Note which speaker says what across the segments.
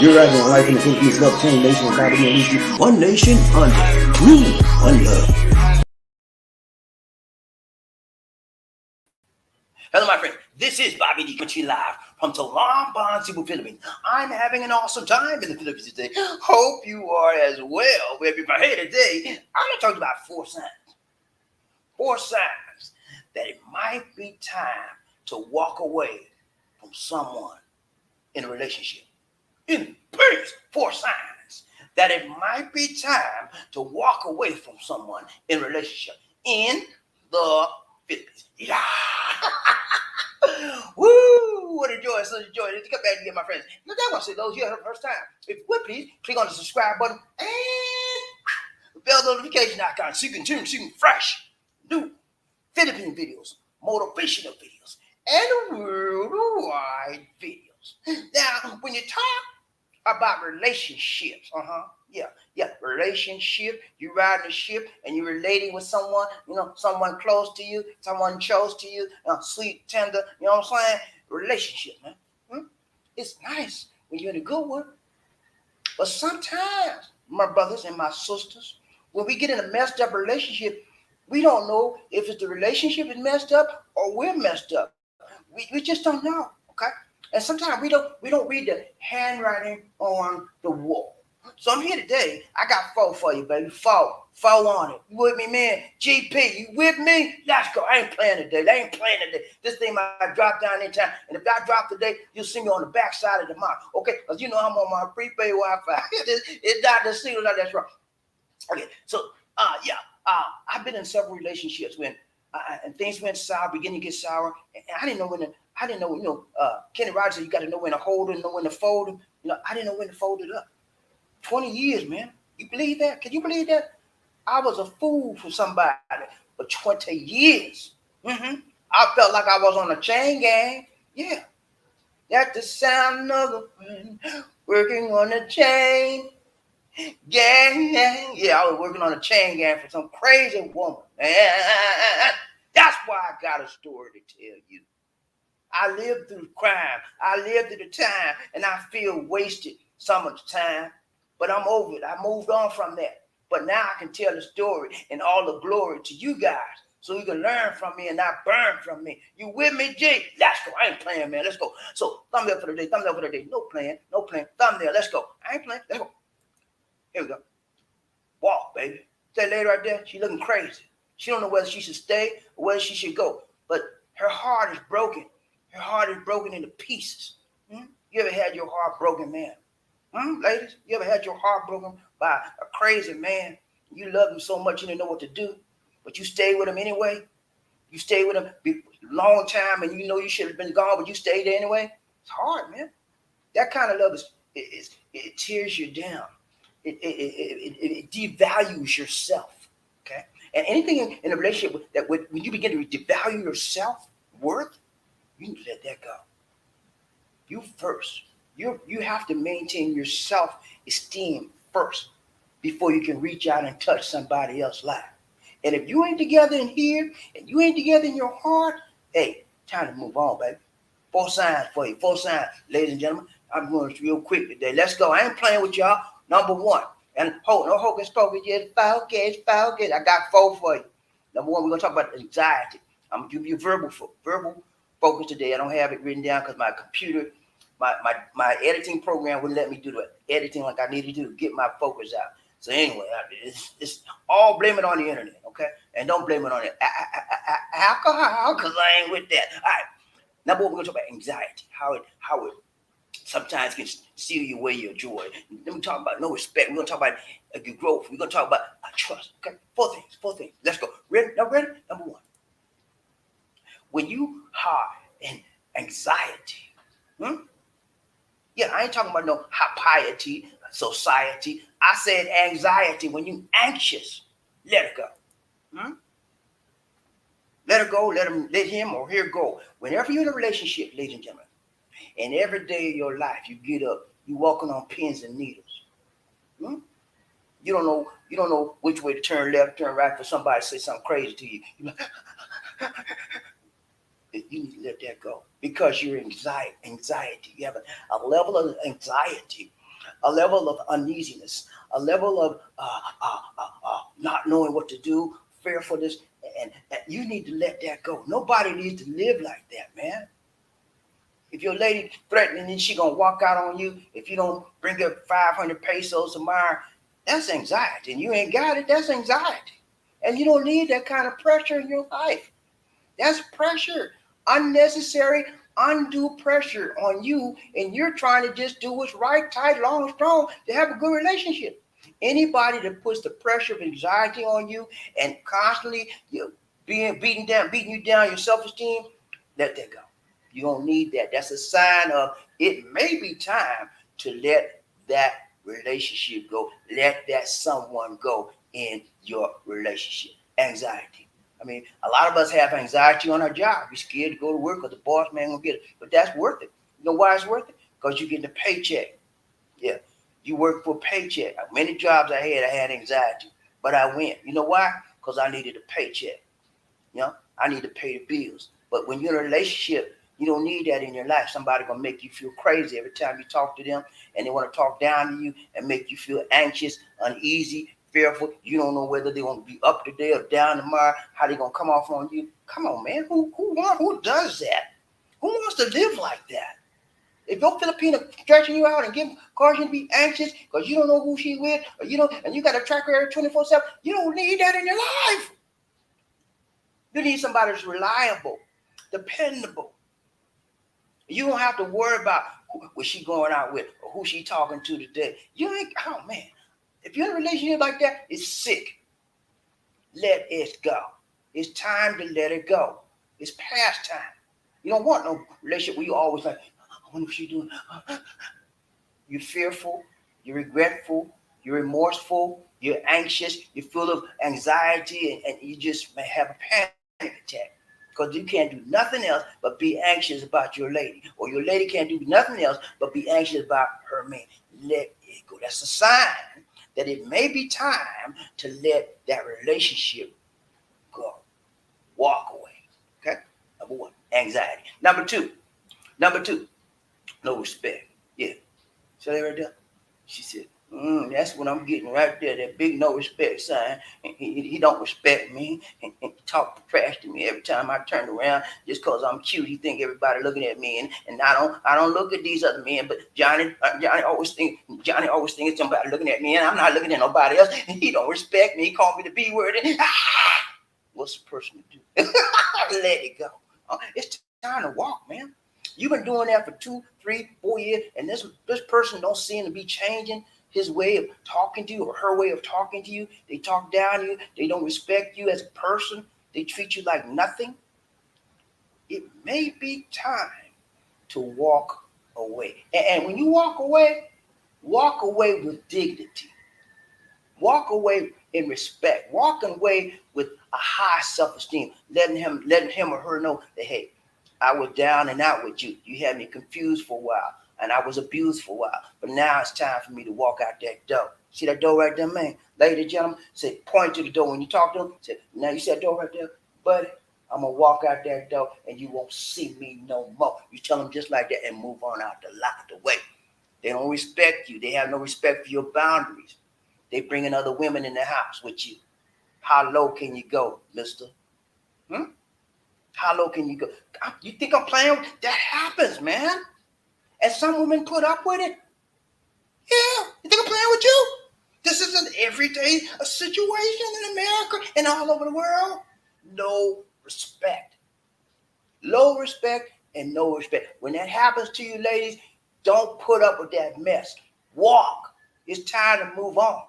Speaker 1: You're right on life in the Philippines, love chain nation, and BobbieD. One nation under me, one love.
Speaker 2: Hello, my friend. This is BobbieD coming live from Talamban, Philippines. I'm having an awesome time in the Philippines today. Hope you are as well. Hey, today I'm going to talk about 4 signs. 4 signs that it might be time to walk away from someone in a relationship. In peace. 4 signs that it might be time to walk away from someone in a relationship in the Philippines. Yeah. Woo! What a joy, such a joy. Let's get back again, my friends. Look, I want to say those here for the first time. If you would please click on the subscribe button and the bell notification icon so you can tune fresh, new Philippine videos, motivational videos, and worldwide videos. Now, when you talk about relationships, relationship, you riding a ship and you're relating with someone, someone close to you, someone close to you, sweet, tender, you know what I'm saying? Relationship, man. It's nice when you're in a good one. But sometimes, my brothers and my sisters, when we get in a messed up relationship, we don't know if it's the relationship is messed up or we're messed up. We just don't know, okay? And sometimes we don't read the handwriting on the wall. So I'm here today. I got 4 for you, baby. 4 on it. You with me, man? GP, you with me? Let's go. I ain't playing today. This thing might drop down in time. And if I drop today, you'll see me on the back side of the mountain. Okay? Because I'm on my prepaid Wi-Fi. It's not the signal, not that's wrong. Okay, so I've been in several relationships when and things went sour, beginning to get sour, and I didn't know when Kenny Rogers said you got to know when to hold it, know when to fold it. I didn't know when to fold it up. 20 years, man. You believe that? Can you believe that? I was a fool for somebody for 20 years. I felt like I was on a chain gang. Yeah. That's the sound of a friend working on a chain gang. Yeah, I was working on a chain gang for some crazy woman. That's why I got a story to tell you. I lived through crime. I lived through the time, and I feel wasted some of the time. But I'm over it. I moved on from that. But now I can tell the story and all the glory to you guys so you can learn from me and not burn from me. You with me, G? Let's go. I ain't playing, man. Let's go. So, thumbnail for the day. Thumbnail for the day. No playing. Thumbnail. Let's go. I ain't playing. Let's go. Here we go. Walk, baby. That lady right there, she looking crazy. She don't know whether she should stay or whether she should go. But her heart is broken. Her heart is broken into pieces. You ever had your heart broken, man? Ladies, you ever had your heart broken by a crazy man? You love him so much you didn't know what to do, but you stayed with him anyway. You stayed with him a long time, and you know you should have been gone, but you stayed there anyway. It's hard, man. That kind of love it tears you down. It devalues yourself. Okay, and anything in a relationship that when you begin to devalue your self-worth, you need to let that go. You first. You have to maintain your self-esteem first before you can reach out and touch somebody else's life. And if you ain't together in here and you ain't together in your heart, hey, time to move on, baby. 4 signs for you. 4 signs, ladies and gentlemen. I'm going real quick today. Let's go. I ain't playing with y'all. Number 1. And no hocus pocus, just focus. I got 4 for you. Number 1, we're going to talk about anxiety. I'm going to give you verbal focus today. I don't have it written down because my computer, my editing program wouldn't let me do the editing like I needed to get my focus out. So anyway, it's all blame it on the internet, okay? And don't blame it on the alcohol, because I ain't with that. All right. Number 1, we're going to talk about anxiety, how it sometimes can steal you away your joy. Then we talk about no respect. We're going to talk about your growth. We're going to talk about trust. Okay, 4 things. Let's go. Ready? Ready? Number 1. When you have an anxiety, I ain't talking about no piety, society. I said anxiety. When you anxious, let it go. Let it go. Let him or her go. Whenever you're in a relationship, ladies and gentlemen, and every day of your life, you get up, you walking on pins and needles. You don't know which way to turn left, turn right for somebody to say something crazy to you. You're like, you need to let that go because you're anxiety. You have a level of anxiety a level of uneasiness, a level of not knowing what to do, fearfulness, and you need to let that go. Nobody needs to live like that, man. If your lady threatening and she gonna walk out on you if you don't bring her 500 pesos tomorrow, that's anxiety. And you ain't got it, that's anxiety. And you don't need that kind of pressure in your life. That's pressure, unnecessary, undue pressure on you, and you're trying to just do what's right, tight, long, strong to have a good relationship. Anybody that puts the pressure of anxiety on you and constantly beating you down, your self-esteem, let that go. You don't need that. That's a sign of it may be time to let that relationship go. Let that someone go in your relationship. Anxiety. I mean, a lot of us have anxiety on our job. We're scared to go to work because the boss man gonna get it. But that's worth it. You know why it's worth it? Because you're getting a paycheck. Yeah. You work for a paycheck. Many jobs I had anxiety. But I went. You know why? Because I needed a paycheck. You know, I need to pay the bills. But when you're in a relationship, you don't need that in your life. Somebody gonna make you feel crazy every time you talk to them, and they want to talk down to you and make you feel anxious, uneasy, fearful. You don't know whether they're gonna be up today or down tomorrow. How they gonna come off on you? Come on, man. Who does that? Who wants to live like that? If your Philippine are stretching you out and causing you to be anxious because you don't know who she's with, or you know, and you got to track her 24/7, you don't need that in your life. You need somebody that's reliable, dependable. You don't have to worry about what she going out with or who she talking to today. You ain't, oh man. If you're in a relationship like that, it's sick. Let it go. It's time to let it go. It's past time. You don't want no relationship where you always like, I wonder what she's doing. You're fearful, you're regretful, you're remorseful, you're anxious, you're full of anxiety, and you just may have a panic attack. Because you can't do nothing else but be anxious about your lady. Or your lady can't do nothing else but be anxious about her man. Let it go. That's a sign that it may be time to let that relationship go. Walk away. Okay? Number one, anxiety. Number two, no respect. Yeah. See that right there? She said, that's what I'm getting right there, that big no respect sign. He don't respect me and talk trash to me every time I turn around just because I'm cute. He think everybody looking at me, and I don't look at these other men, but Johnny always think somebody looking at me, and I'm not looking at nobody else, and he don't respect me. He called me the B word. What's the person to do? Let it go. It's time to walk, man. You've been doing that for 2, 3, 4 years, and this person don't seem to be changing his way of talking to you or her way of talking to you. They talk down to you. They don't respect you as a person. They treat you like nothing. It may be time to walk away. And when you walk away with dignity. Walk away in respect. Walk away with a high self-esteem. Letting him or her know that, hey, I was down and out with you. You had me confused for a while, and I was abused for a while. But now it's time for me to walk out that door. See that door right there, man? Ladies and gentlemen, say, point to the door when you talk to them. Say, now you see that door right there? Buddy, I'm going to walk out that door, and you won't see me no more. You tell them just like that and move on out the way. They don't respect you. They have no respect for your boundaries. They bringing other women in the house with you. How low can you go, mister? How low can you go? You think I'm playing? That happens, man. And some women put up with it. Yeah, you think I'm playing with you? This is an everyday situation in America and all over the world. No respect. Low respect and no respect. When that happens to you, ladies, don't put up with that mess. Walk. It's time to move on.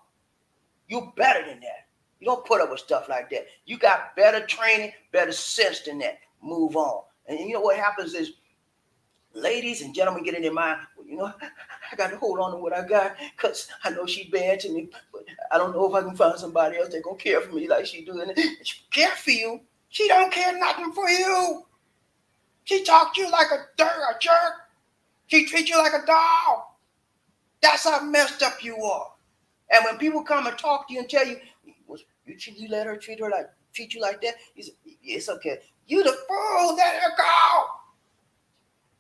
Speaker 2: You're better than that. You don't put up with stuff like that. You got better training, better sense than that. Move on. And you know what happens is, ladies and gentlemen get in their mind, well, you know, I got to hold on to what I got because I know she's bad to me, but I don't know if I can find somebody else that's going to care for me like she doing. She care for you. She don't care nothing for you. She talk to you like a jerk. She treat you like a dog. That's how messed up you are. And when people come and talk to you and tell you, you let her treat you like that, you say, it's okay. You the fool, let her go.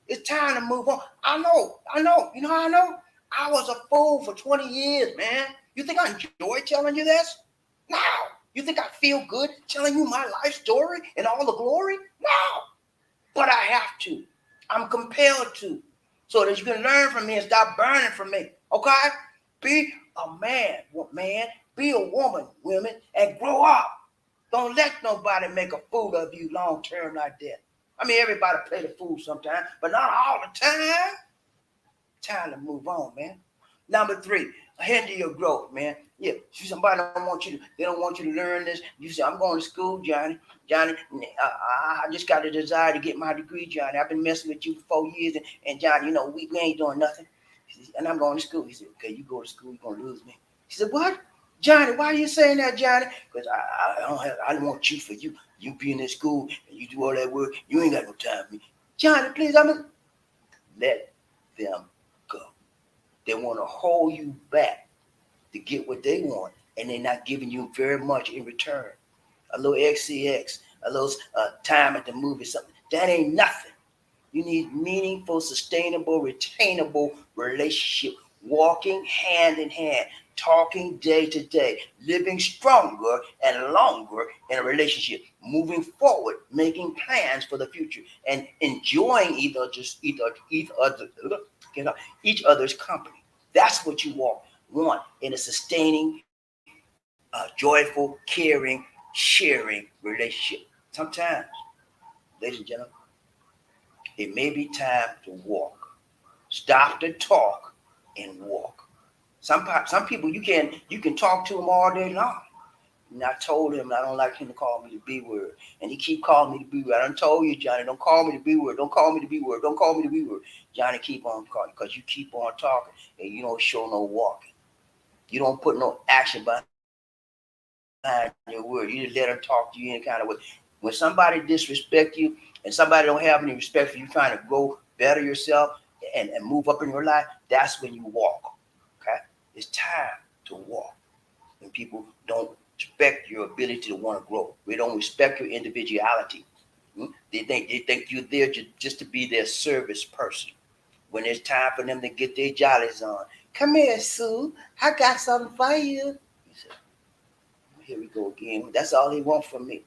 Speaker 2: It's time to move on. I know. You know how I know? I was a fool for 20 years, man. You think I enjoy telling you this? No. You think I feel good telling you my life story and all the glory? No. But I have to. I'm compelled to. So that you can learn from me and stop burning from me. Okay? Be a man, be a woman, women, and grow up. Don't let nobody make a fool of you long term like that. I mean, everybody play the fool sometimes, but not all the time. Time to move on, man. Number 3, hinder your growth, man. Yeah, somebody don't want you to, they don't want you to learn this. You say, I'm going to school, Johnny. Johnny, I just got a desire to get my degree, Johnny. I've been messing with you for 4 years, and Johnny, you know, we ain't doing nothing. And I'm going to school. He said, okay, you go to school, you're going to lose me. He said, what? Johnny, why are you saying that, Johnny? Because I don't want you for you. You being in school and you do all that work, you ain't got no time for me. Johnny, please, let them go. They want to hold you back to get what they want, and they're not giving you very much in return. A little XCX, a little time at the movie, something. That ain't nothing. You need meaningful, sustainable, retainable relationship, walking hand in hand, talking day to day, living stronger and longer in a relationship, moving forward, making plans for the future, and enjoying each other's company. That's what you want in a sustaining, joyful, caring, sharing relationship. Sometimes, ladies and gentlemen, it may be time to walk. Stop the talk and walk. Some people you can talk to them all day long. And I told him I don't like him to call me the B word, and he keep calling me the B word. I done told you, Johnny, don't call me the B word. Don't call me the B word. Don't call me the B word. Johnny keep on calling because you keep on talking and you don't show no walking. You don't put no action behind your word. You just let them talk to you any kind of way. When somebody disrespect you and somebody don't have any respect for you trying to grow, better yourself and move up in your life, that's when you walk. Okay? It's time to walk. When people don't respect your ability to want to grow. They don't respect your individuality. They think you're there just to be their service person. When it's time for them to get their jollies on. Come here, Sue. I got something for you. He said, here we go again. That's all they want from me.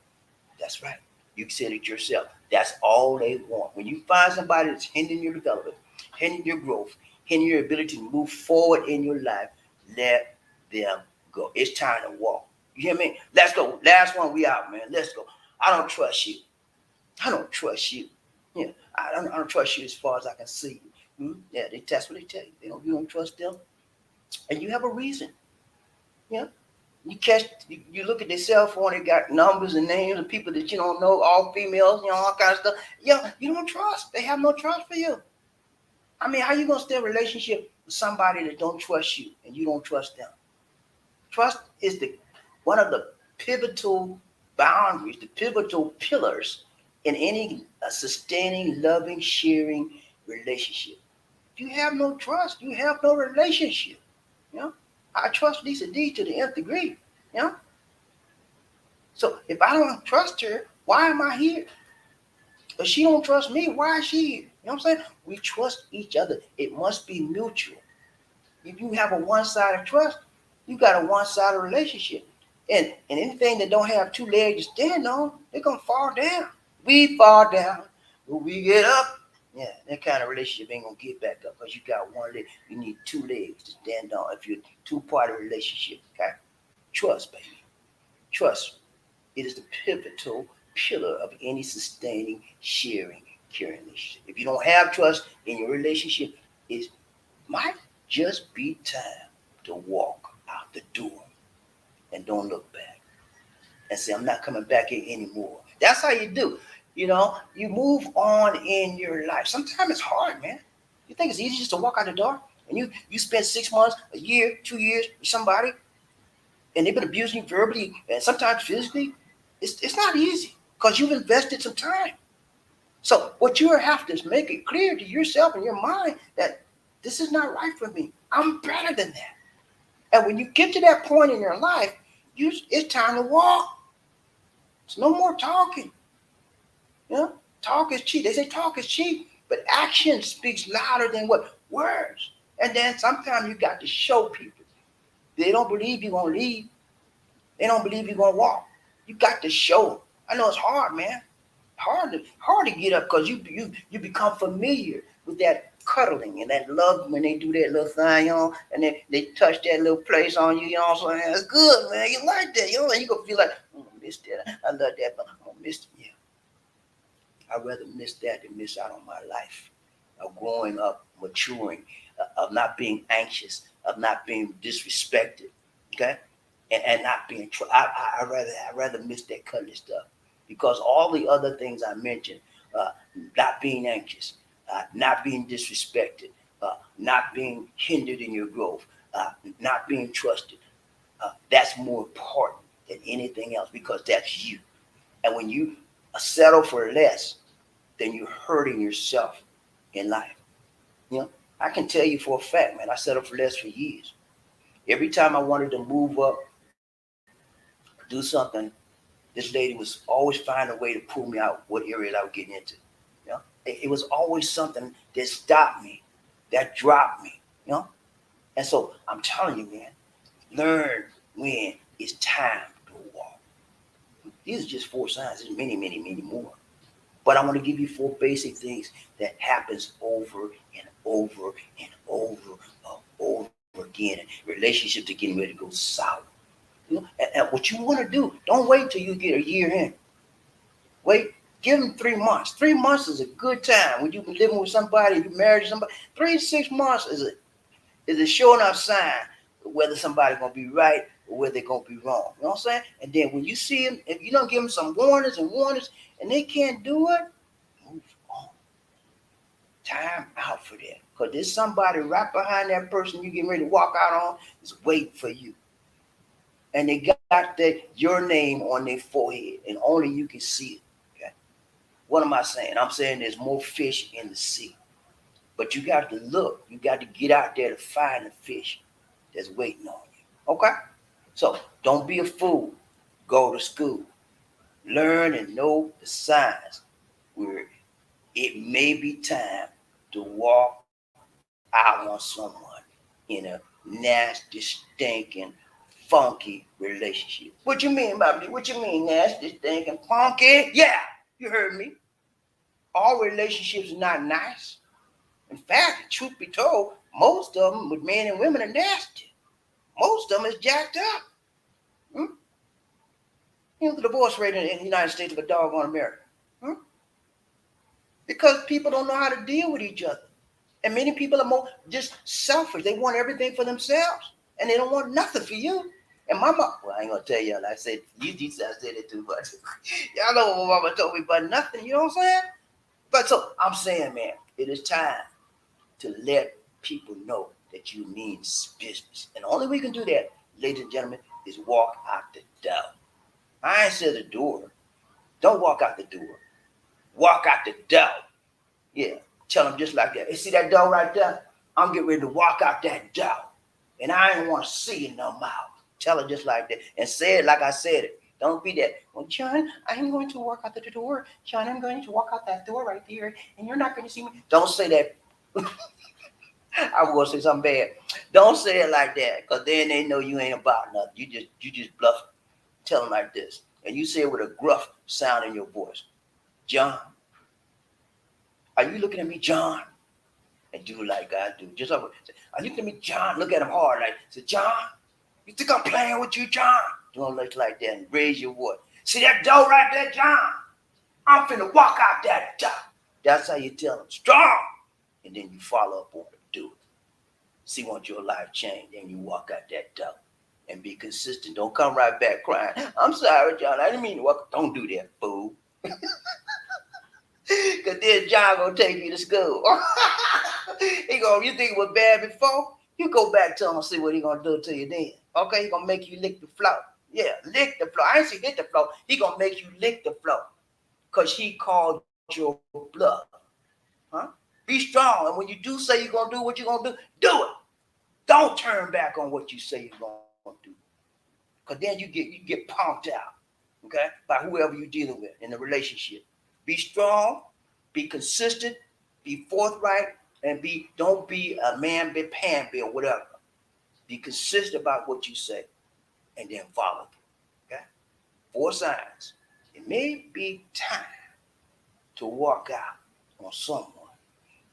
Speaker 2: That's right. You said it yourself. That's all they want. When you find somebody that's hindering your development, hindering your growth, hindering your ability to move forward in your life, let them go. It's time to walk. You hear me? Let's go. Last one, we out, man. Let's go. I don't trust you. I don't trust you. Yeah, I don't trust you as far as I can see you. Yeah, that's what they tell you. You don't trust them, and you have a reason. Yeah. You look at their cell phone, they got numbers and names of people that you don't know, all females, all kind of stuff. Yeah, you don't trust. They have no trust for you. I mean, how you gonna stay in a relationship with somebody that don't trust you and you don't trust them? Trust is one of the pivotal boundaries, the pivotal pillars in any sustaining, loving, sharing relationship. If you have no trust, you have no relationship. I trust Lisa D to the nth degree. So if I don't trust her, why am I here? If she don't trust me, why is she here? You know what I'm saying? We trust each other. It must be mutual. If you have a one-sided trust, you got a one-sided relationship. And anything that don't have two legs to stand on, they're gonna fall down. We fall down, but we get up. Yeah, that kind of relationship ain't gonna get back up because you got one leg. You need two legs to stand on if you're a two-party relationship. Okay? Trust, baby. Trust. It is the pivotal pillar of any sustaining, sharing, caring relationship. If you don't have trust in your relationship, it might just be time to walk out the door and don't look back and say, I'm not coming back in anymore. That's how you do. You move on in your life. Sometimes it's hard, man. You think it's easy just to walk out the door and you spend 6 months, a year, 2 years with somebody and they've been abusing you verbally and sometimes physically. It's not easy because you've invested some time. So what you have to is make it clear to yourself and your mind that this is not right for me. I'm better than that. And when you get to that point in your life, it's time to walk. It's no more talking. Talk is cheap. They say talk is cheap, but action speaks louder than what? Words. And then sometimes you got to show people. They don't believe you're gonna leave. They don't believe you're gonna walk. You got to show them. I know it's hard, man. Hard to get up because you become familiar with that cuddling and that love when they do that little thing, and they touch that little place on you, what I'm saying? It's good, man. You like that, and you gonna feel like, I miss that. I love that, but I'm gonna miss it. Yeah. I'd rather miss that than miss out on my life of growing up, maturing, of not being anxious, of not being disrespected, okay, and not being. I rather miss that cuddly stuff because all the other things I mentioned, uh, not being anxious, not being disrespected, not being hindered in your growth, not being trusted. That's more important than anything else because that's you. And when you settle for less, then you're hurting yourself in life. I can tell you for a fact, man, I settled for less for years. Every time I wanted to move up, do something, this lady was always finding a way to pull me out what areas I was getting into. It was always something that stopped me, that dropped me. And so I'm telling you, man, learn when it's time to walk. These are just 4 signs. There's many, many, many more. But I want to give you 4 basic things that happens over and over and over again. Relationships are getting ready to go sour. And what you want to do, don't wait till you get a year in. Wait, give them 3 months. 3 months is a good time when you've been living with somebody, you married to somebody. 3 to 6 months is a sure enough sign whether somebody's gonna be right or whether they're gonna be wrong. You know what I'm saying? And then when you see them, if you don't give them some warnings and they can't do it, move on. Time out for that. Because there's somebody right behind that person you getting ready to walk out on is waiting for you. And they got your name on their forehead, and only you can see it. Okay? What am I saying? I'm saying there's more fish in the sea. But you got to look. You got to get out there to find the fish that's waiting on you. Okay? So don't be a fool. Go to school. Learn and know the signs where it may be time to walk out on someone in a nasty, stinking, funky relationship. What you mean, Bobby? What you mean, nasty, stinking, funky? Yeah, you heard me. All relationships are not nice. In fact, truth be told, most of them with men and women are nasty. Most of them is jacked up. Hmm? The divorce rate in the United States of a doggone America. Hmm? Because people don't know how to deal with each other. And many people are more just selfish. They want everything for themselves. And they don't want nothing for you. And mama, well, I ain't gonna tell y'all. I said, you I said it too much. Y'all know what mama told me about nothing, you know what I'm saying? But so I'm saying, man, it is time to let people know that you mean business. And the only way you can do that, ladies and gentlemen, is walk out the door. I ain't said the door. Don't walk out the door. Walk out the door. Yeah, tell them just like that. Hey, see that door right there? I'm getting ready to walk out that door. And I ain't want to see it no more. Tell her just like that. And say it like I said it. Don't be that. Well, John, I'm going to walk out the door. John, I'm going to walk out that door right there. And you're not going to see me. Don't say that. I was going to say something bad. Don't say it like that. Because then they know you ain't about nothing. You just bluff. Tell them like this. And you say it with a gruff sound in your voice. John, are you looking at me, John? And do like I do. Just are you looking at me, John? Look at him hard. Like, say, John, you think I'm playing with you, John? Don't look like that and raise your voice. See that door right there, John? I'm finna walk out that door. That's how you tell them, strong. And then you follow up on it. Do it. See, once your life change, then you walk out that door. And be consistent. Don't come right back crying. I'm sorry, John. I didn't mean to walk. Don't do that, fool. Because then John gonna take you to school. You think it was bad before? You go back to him and see what he gonna do to you then. Okay, he gonna make you lick the floor. Yeah, lick the floor. I ain't say lick the floor. He gonna make you lick the floor. Because he called your bluff. Huh? Be strong. And when you do say you're gonna do what you're gonna do it. Don't turn back on what you say you're gonna do. Because then you get punked out, okay, by whoever you're dealing with in the relationship. Be strong, be consistent, be forthright, And don't be a man be pan be or whatever. Be consistent about what you say and then follow. Okay? 4 signs. It may be time to walk out on someone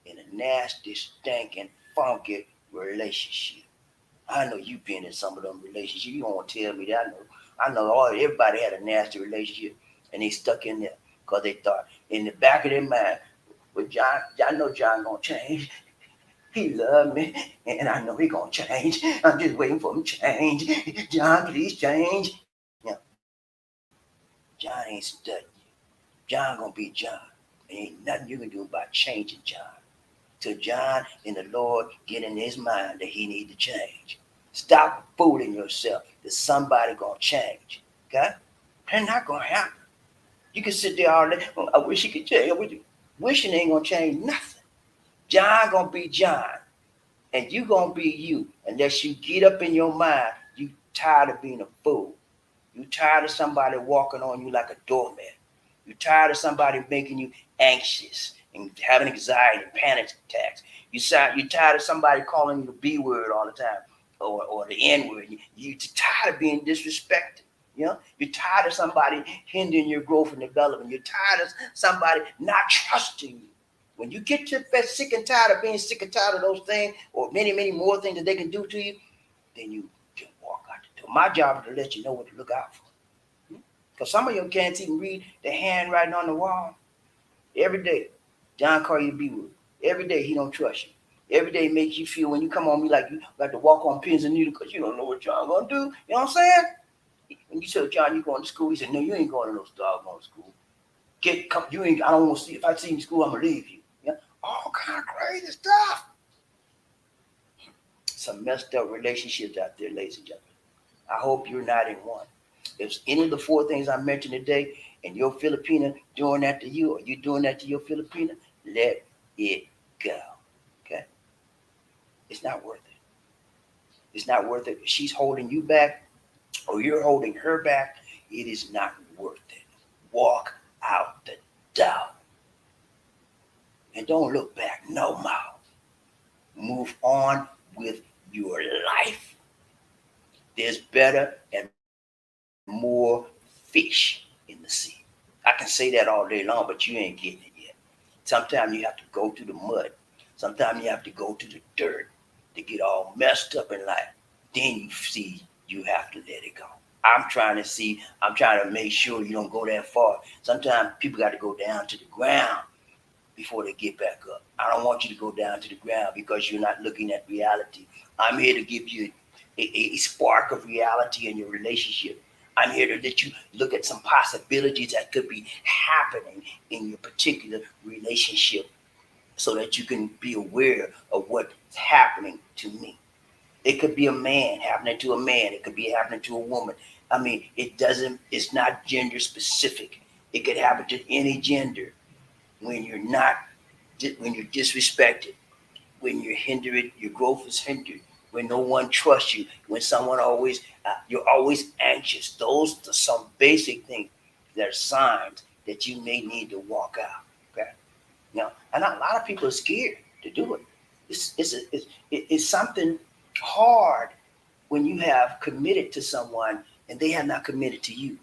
Speaker 2: in a nasty, stinking, funky relationship. I know you've been in some of them relationships. You don't want to tell me that. I know everybody had a nasty relationship and they stuck in there because they thought in the back of their mind, well, John, I know John gonna change. He loved me, and I know he gonna change. I'm just waiting for him to change. John, please change. Yeah, John ain't studying. John gonna be John. There ain't nothing you can do about changing John. Till John and the Lord get in his mind that he need to change. Stop fooling yourself that somebody gonna change. Okay? They're not gonna happen. You can sit there all day. Oh, I wish he could change. Wishing ain't gonna change nothing. John gonna be John, and you gonna be you, unless you get up in your mind. You tired of being a fool. You tired of somebody walking on you like a doormat. You tired of somebody making you anxious and having anxiety and panic attacks. You tired of somebody calling you the B word all the time or the N word. You tired of being disrespected. You know, you're tired of somebody hindering your growth and development. You're tired of somebody not trusting you. When you get to sick and tired of being sick and tired of those things or many, many more things that they can do to you, then you can walk out the door. My job is to let you know what to look out for. Because some of you can't even read the handwriting on the wall. Every day, John call you B-word. Every day, he don't trust you. Every day makes you feel when you come on me like you like to walk on pins and needles because you don't know what John gonna do. You know what I'm saying? When you tell John you going to school, he said, no, you ain't going to no doggone school. You ain't. I don't want to see. If I see you in school, I'm gonna leave you. Yeah, all kind of crazy stuff. Some messed up relationships out there, ladies and gentlemen. I hope you're not in one. If any of the 4 things I mentioned today, and your Filipina doing that to you, or you doing that to your Filipina, let it go. Okay, it's not worth it. It's not worth it. If she's holding you back, or you're holding her back, it is not worth it. Walk out the door. And don't look back no more. Move on with your life. There's better and more fish in the sea. I can say that all day long, but you ain't getting it yet. Sometimes you have to go through the mud. Sometimes you have to go through the dirt to get all messed up in life. Then you see you have to let it go. I'm trying to make sure you don't go that far. Sometimes people got to go down to the ground before they get back up. I don't want you to go down to the ground because you're not looking at reality. I'm here to give you a spark of reality in your relationship. I'm here to let you look at some possibilities that could be happening in your particular relationship so that you can be aware of what's happening to me. It could be a man happening to a man. It could be happening to a woman. I mean, it's not gender specific. It could happen to any gender. When you're disrespected, when you're hindered, your growth is hindered, when no one trusts you, when you're always anxious. Those are some basic things that are signs that you may need to walk out. Okay, and a lot of people are scared to do it. It's something hard when you have committed to someone and they have not committed to you.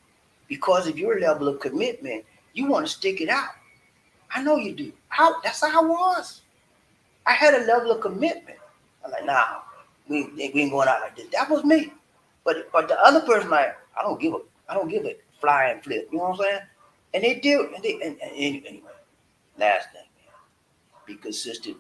Speaker 2: Because of your level of commitment, you want to stick it out. I know you do. That's how I was. I had a level of commitment. I'm like, nah, we ain't going out like this. That was me. But the other person, like, I don't give a fly and flip. You know what I'm saying? And they do. And anyway, last thing, man, be consistent.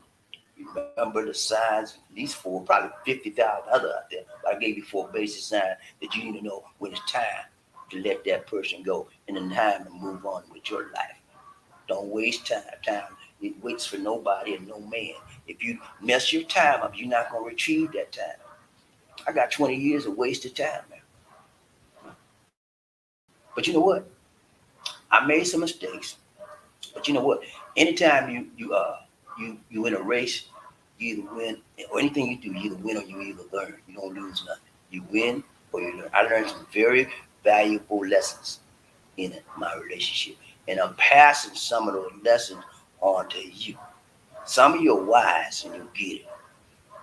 Speaker 2: Remember the signs. These 4, probably 50,000 other out there. But I gave you 4 basic signs that you need to know when it's time to let that person go and then time to move on with your life. Don't waste time. Time, it waits for nobody and no man. If you mess your time up, you're not going to retrieve that time. I got 20 years of wasted time, man. But you know what? I made some mistakes. But you know what? Anytime you in a race, you either win or anything you do, you either win or you either learn. You don't lose nothing. You win or you learn. I learned some very valuable lessons in my relationship. And I'm passing some of those lessons on to you. Some of you are wise and you get it.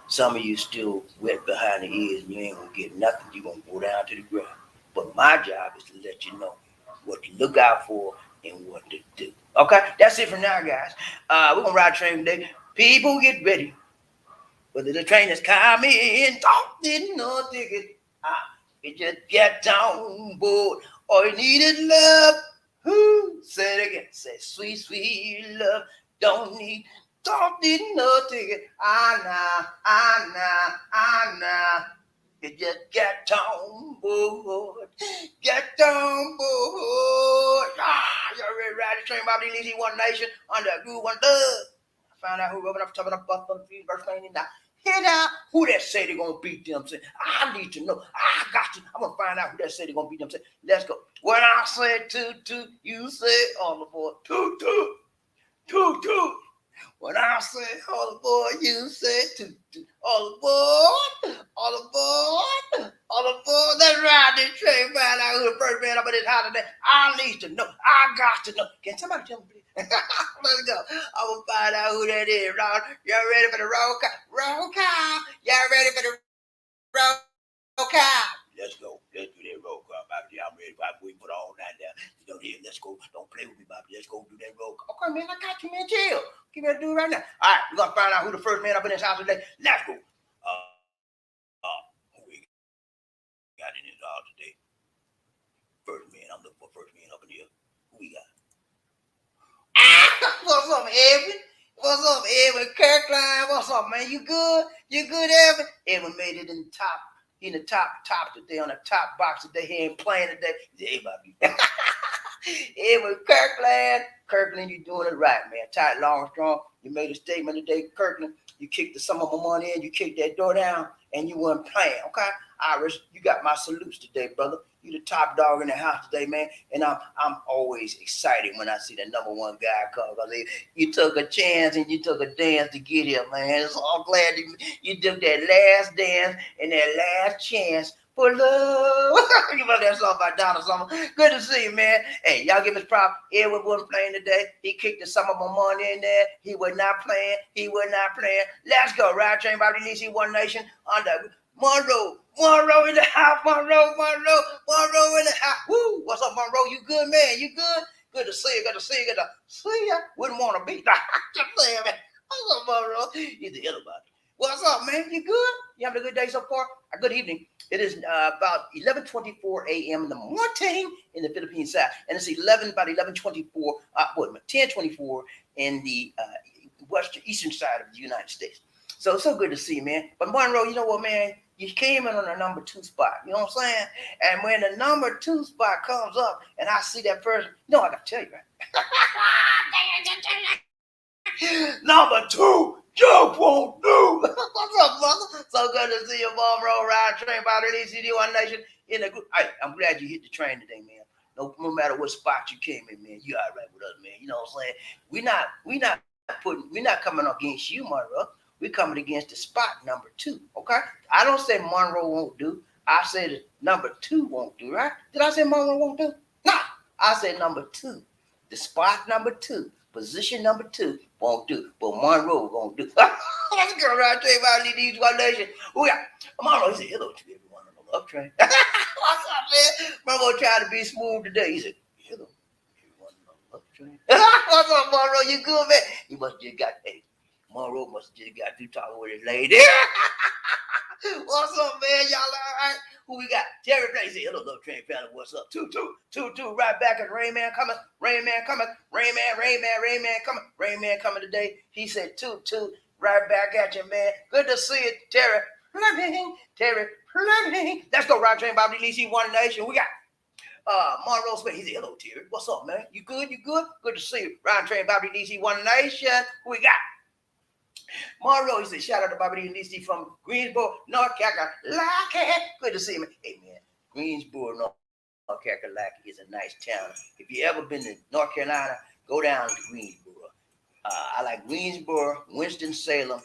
Speaker 2: Some of you still wet behind the ears and you ain't gonna get nothing. You're gonna go down to the ground. But my job is to let you know what to look out for and what to do. Okay, that's it for now, guys. We're gonna ride a train today. People get ready. Whether the train is coming, don't need no ticket. You just get on board. All you need is love. Say it again. Say sweet, sweet love. Don't need no ticket. Nah. You just get on board. Get on board. You're ready to ride the train, BobbieD, easy one nation, under a groove, one love. Find out who rubbing up, top of the buff, on the verse, playing now. Hit out who that say they're gonna beat them. Say, I need to know. I got to. I'm gonna find out who that say they're gonna beat them. Say, let's go. When I say toot toot, you say on the board. Toot toot, toot toot. When I say all aboard, you say toot toot. All aboard, all aboard, all aboard. Let's ride this train. Find out who the first man up in this house today. I need to know. I got to know. Can somebody tell me? Let's go. I'm gonna find out who that is. Ron, y'all ready for the roll call? Roll call. Y'all ready for the roll call? Let's go. Let's do that roll call, BobbieD. I'm ready. We put all that down. You know, here, let's go. Don't play with me, BobbieD. Let's go do that roll call. Okay, man, I got you, man. Chill. Give me a do it right now. All right, we're gonna find out who the first man up in this house today. Let's go. Who we got in this house today? First man. I'm looking for first man up in here. Who we got? What's up, Edwin? What's up, Edwin Kirkline? What's up, man? You good? You good, Edwin? Edwin made it in the top. He in the top today, on the top box today. He ain't playing today. Hey, Bobby. Edwin Kirkland, you doing it right, man. Tight, long, strong. You made a statement today, Kirkland. You kicked the sum of my money in. You kicked that door down, and you weren't playing, okay? Iris, you got my salutes today, brother. You the top dog in the house today, man. And I'm always excited when I see the number one guy come. Because you took a chance and you took a dance to get here, man. So I'm glad you took that last dance and that last chance for love. You know that song by Donna Summer. Good to see you, man. Hey, y'all give us props. Edwin wasn't playing today. He kicked the sum of my money in there. He was not playing. Let's go. Ride train, BobbieD, one nation, under Monroe in the house. Monroe in the house. Woo! What's up, Monroe? You good, man? You good? Good to see you. Good to see you. Wouldn't want to be. Just saying, man. What's up, Monroe? He's the other body. What's up, man? You good? You having a good day so far? A good evening. It is about 11:24 a.m. in the morning in the Philippine side, and it's about 11:24, 10:24 in the western eastern side of the United States. So it's so good to see you, man. But Monroe, you know what, man? You came in on the number 2 spot. You know what I'm saying? And when the number 2 spot comes up, and I see that person, you know I got to tell you, right? Number 2. Joke won't do. What's up, brother? So good to see you, Monroe. Ride train, BobbieD, one nation in the group. Hey, I'm glad you hit the train today, man. No matter what spot you came in, man, you all right with us, man. You know what I'm saying? We're not coming against you, Monroe. We're coming against the spot number 2. Okay? I don't say Monroe won't do. I said that number 2 won't do, right? Did I say Monroe won't do? No. I said number 2. The spot number 2. Position number 2 won't do, but Monroe won't do. Let's go right there, BobbieD, one nation. Oh yeah, Monroe. He said hello to everyone on the love train. What's up, man? Monroe trying to be smooth today. He said hello, everyone on the love train. What's up, Monroe? You good, man? He must just got Monroe must just got through talking with his lady. What's up, man? Y'all all right? Who we got? Terry Blaze said, hello, love train family. What's up? 2-2. Right back at Rain Man coming. Rain Man coming today. He said 2-2. Right back at you, man. Good to see you, Terry Fleming. Let's go, Ride Train, BobbieD, one nation. We got Monroe Smith. He said, hello, Terry. What's up, man? You good? Good to see you. Ride Train, BobbieD, one nation. Who we got? Monroe, he said, shout out to BobbieD from Greensboro, North Carolina. Good to see you, man. Hey, man, Greensboro, North Carolina is a nice town. If you ever been to North Carolina, go down to Greensboro. I like Greensboro, Winston-Salem,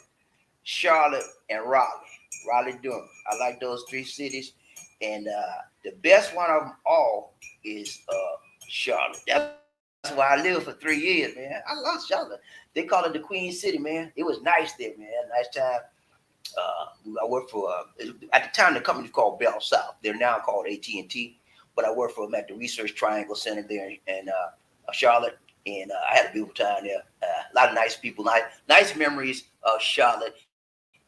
Speaker 2: Charlotte, and Raleigh-Durham. I like those 3 cities. And the best one of them all is Charlotte. That's where I lived for 3 years, man. I love Charlotte. They call it the Queen City, man. It was nice there, man. Nice time. I worked for at the time the company was called Bell South. They're now called AT&T, but I worked for them at the Research Triangle Center there in Charlotte, and I had a beautiful time there. A lot of nice people, nice memories of Charlotte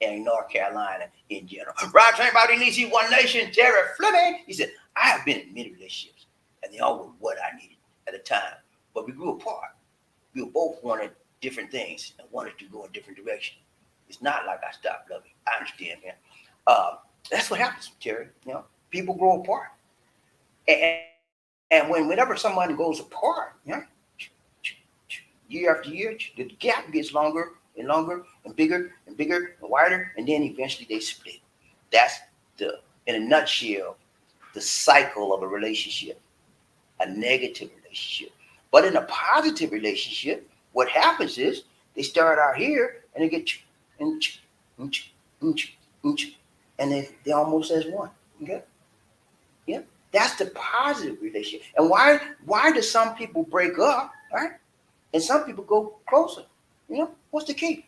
Speaker 2: and North Carolina in general. Right, everybody needs you one nation. Jerry Fleming, he said, I have been in many relationships, and they all were what I needed at the time, but we grew apart. We both wanted different things and wanted to go a different direction. It's not like I stopped loving. I understand, man. That's what happens, Terry. People grow apart, and whenever somebody goes apart, year after year, the gap gets longer and longer and bigger and bigger and wider, and then eventually they split. That's in a nutshell, the cycle of a relationship, a negative relationship. But in a positive relationship, what happens is they start out here and they get and they almost as one. Okay? Yeah. That's the positive relationship. And why do some people break up, right? And some people go closer. What's the key?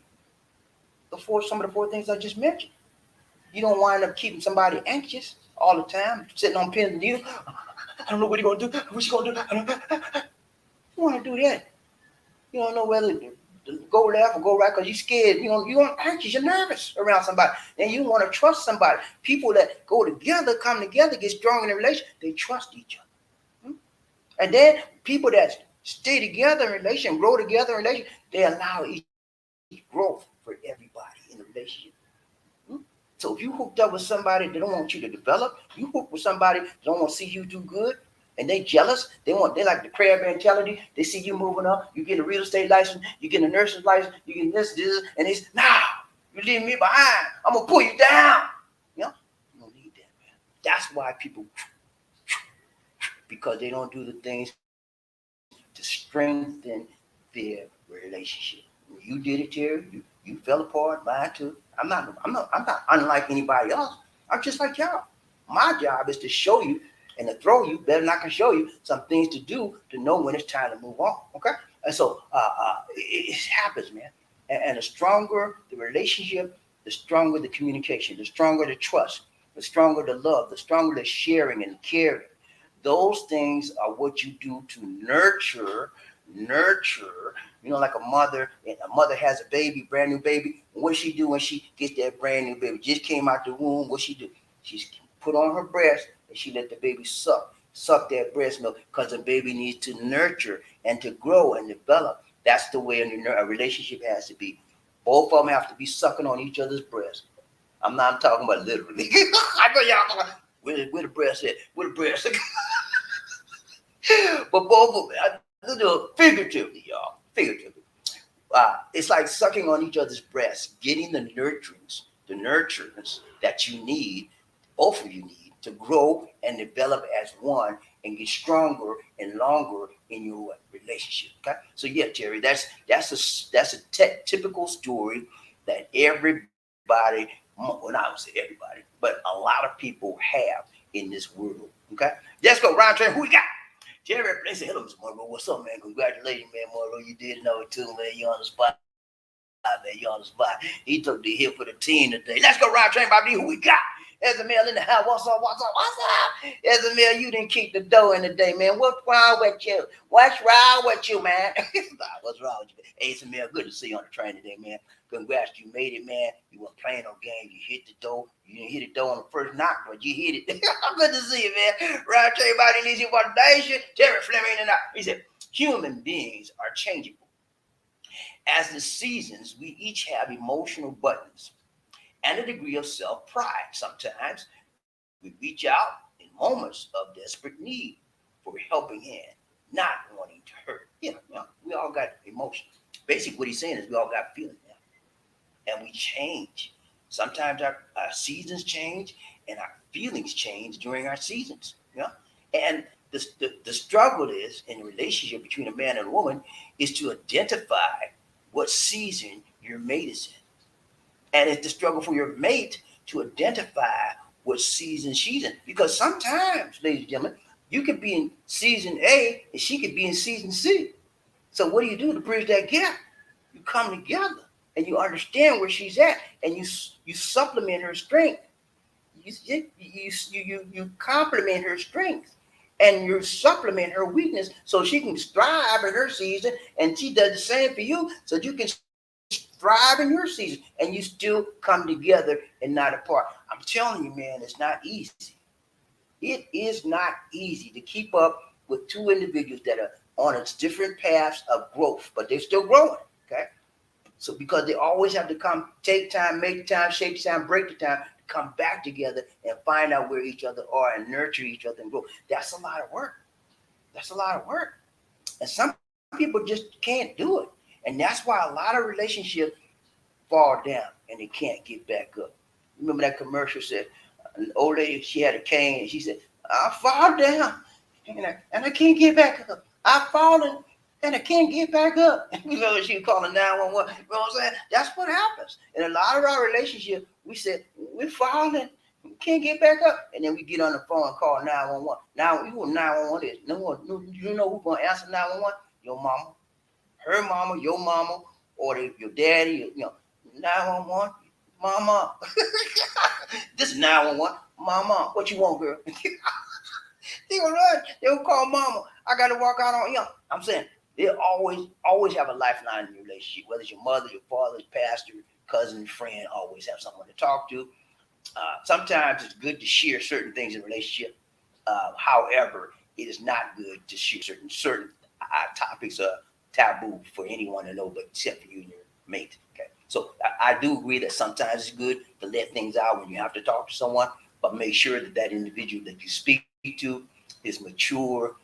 Speaker 2: Some of the four things I just mentioned. You don't wind up keeping somebody anxious all the time, sitting on pins and needles. I don't know what you're gonna do. What you gonna do? You want to do that? You don't know whether to go left or go right because you're scared. You're anxious. You're nervous around somebody, and you want to trust somebody. People that go together, come together, get strong in a relationship. They trust each other. And then people that stay together in relation, grow together in relation, they allow each growth for everybody in the relationship. So if you hooked up with somebody that don't want you to develop, you hook with somebody that don't want to see you do good, and they jealous, they like the crab mentality. They see you moving up, you get a real estate license, you get a nurse's license, you get this, and it's you leave me behind. I'm gonna pull you down. You don't need that, man. That's why people, because they don't do the things to strengthen their relationship. When you did it, Terry, you fell apart. Mine too. I'm not unlike anybody else. I'm just like y'all. My job is to show you and to throw you, better than I can show you, some things to do to know when it's time to move on. Okay? And so it happens, man. And the stronger the relationship, the stronger the communication, the stronger the trust, the stronger the love, the stronger the sharing and caring. Those things are what you do to nurture, like a mother, and a mother has a baby, brand new baby. And what she do when she gets that brand new baby, just came out the womb, what she do? She's put on her breast and she let the baby suck that breast milk because the baby needs to nurture and to grow and develop. That's the way a relationship has to be. Both of them have to be sucking on each other's breast. I'm not talking about literally. I know y'all where the breast at? Where the breast? But both of them, figuratively, y'all. Figuratively. It's like sucking on each other's breasts, getting the nurturance that you need, both of you need, to grow and develop as one and get stronger and longer in your relationship. Okay, so yeah, Terry, that's a typical story that everybody, well, not to say everybody, but a lot of people have in this world. Okay, let's go round train. Who we got? Jerry, they say, hello, Mr. Monroe. What's up, man? Congratulations, man, Monroe. You did know it too, man. You on the spot, man. You on the spot. He took the hit for the team today. Let's go round train, BobbieD. Who we got? There's a mail in the house. What's up? There's a mail. You didn't keep the dough in the day, man. What's wrong with you? What's wrong with you, man? What's wrong with you? Hey, it's a mail. Good to see you on the train today, man. Congrats, you made it, man. You weren't playing no game. You hit the dough. You didn't hit the dough on the first knock, but you hit it. Good to see you, man. Right, everybody needs you one nation. Jerry Fleming and I. He said, human beings are changeable. As the seasons, we each have emotional buttons and a degree of self-pride. Sometimes we reach out in moments of desperate need for a helping hand, not wanting to hurt. We all got emotions. Basically, what he's saying is we all got feelings now, and we change. Sometimes our seasons change, and our feelings change during our seasons. And the struggle is in a relationship between a man and a woman is to identify what season your mate is in. And it's the struggle for your mate to identify what season she's in. Because sometimes, ladies and gentlemen, you could be in season A and she could be in season C. So what do you do to bridge that gap? You come together and you understand where she's at, and you supplement her strength. You complement her strength, and you supplement her weakness, so she can thrive in her season, and she does the same for you, so you can thrive in your season, and you still come together and not apart. I'm telling you, man, it's not easy. It is not easy to keep up with two individuals that are on its different paths of growth, but they're still growing. Okay. So because they always have to come, take time, make time, shake the time, break the time, to come back together and find out where each other are and nurture each other and grow. That's a lot of work. That's a lot of work. And some people just can't do it. And that's why a lot of relationships fall down and they can't get back up. Remember that commercial said, an old lady, she had a cane, and she said, I fall down and I can't get back up. I've fallen and I can't get back up. You know, she was calling 911. You know what I'm saying? That's what happens. In a lot of our relationships, we said, we're falling, we can't get back up. And then we get on the phone and call 911. Now, you know what 911 is. You know who's going to answer 911? Your mama, her mama, your mama, or your daddy, 911. Mama, this is 911. Mama, what you want, girl? They will run. They will call mama. I got to walk out on, I'm saying, they'll always have a lifeline in your relationship, whether it's your mother, your father, pastor, cousin, friend, always have someone to talk to. Sometimes it's good to share certain things in a relationship. However, it is not good to share certain topics are taboo for anyone to know, but except for you and your mate. Okay. So I do agree that sometimes it's good to let things out when you have to talk to someone, but make sure that that individual that you speak to is mature,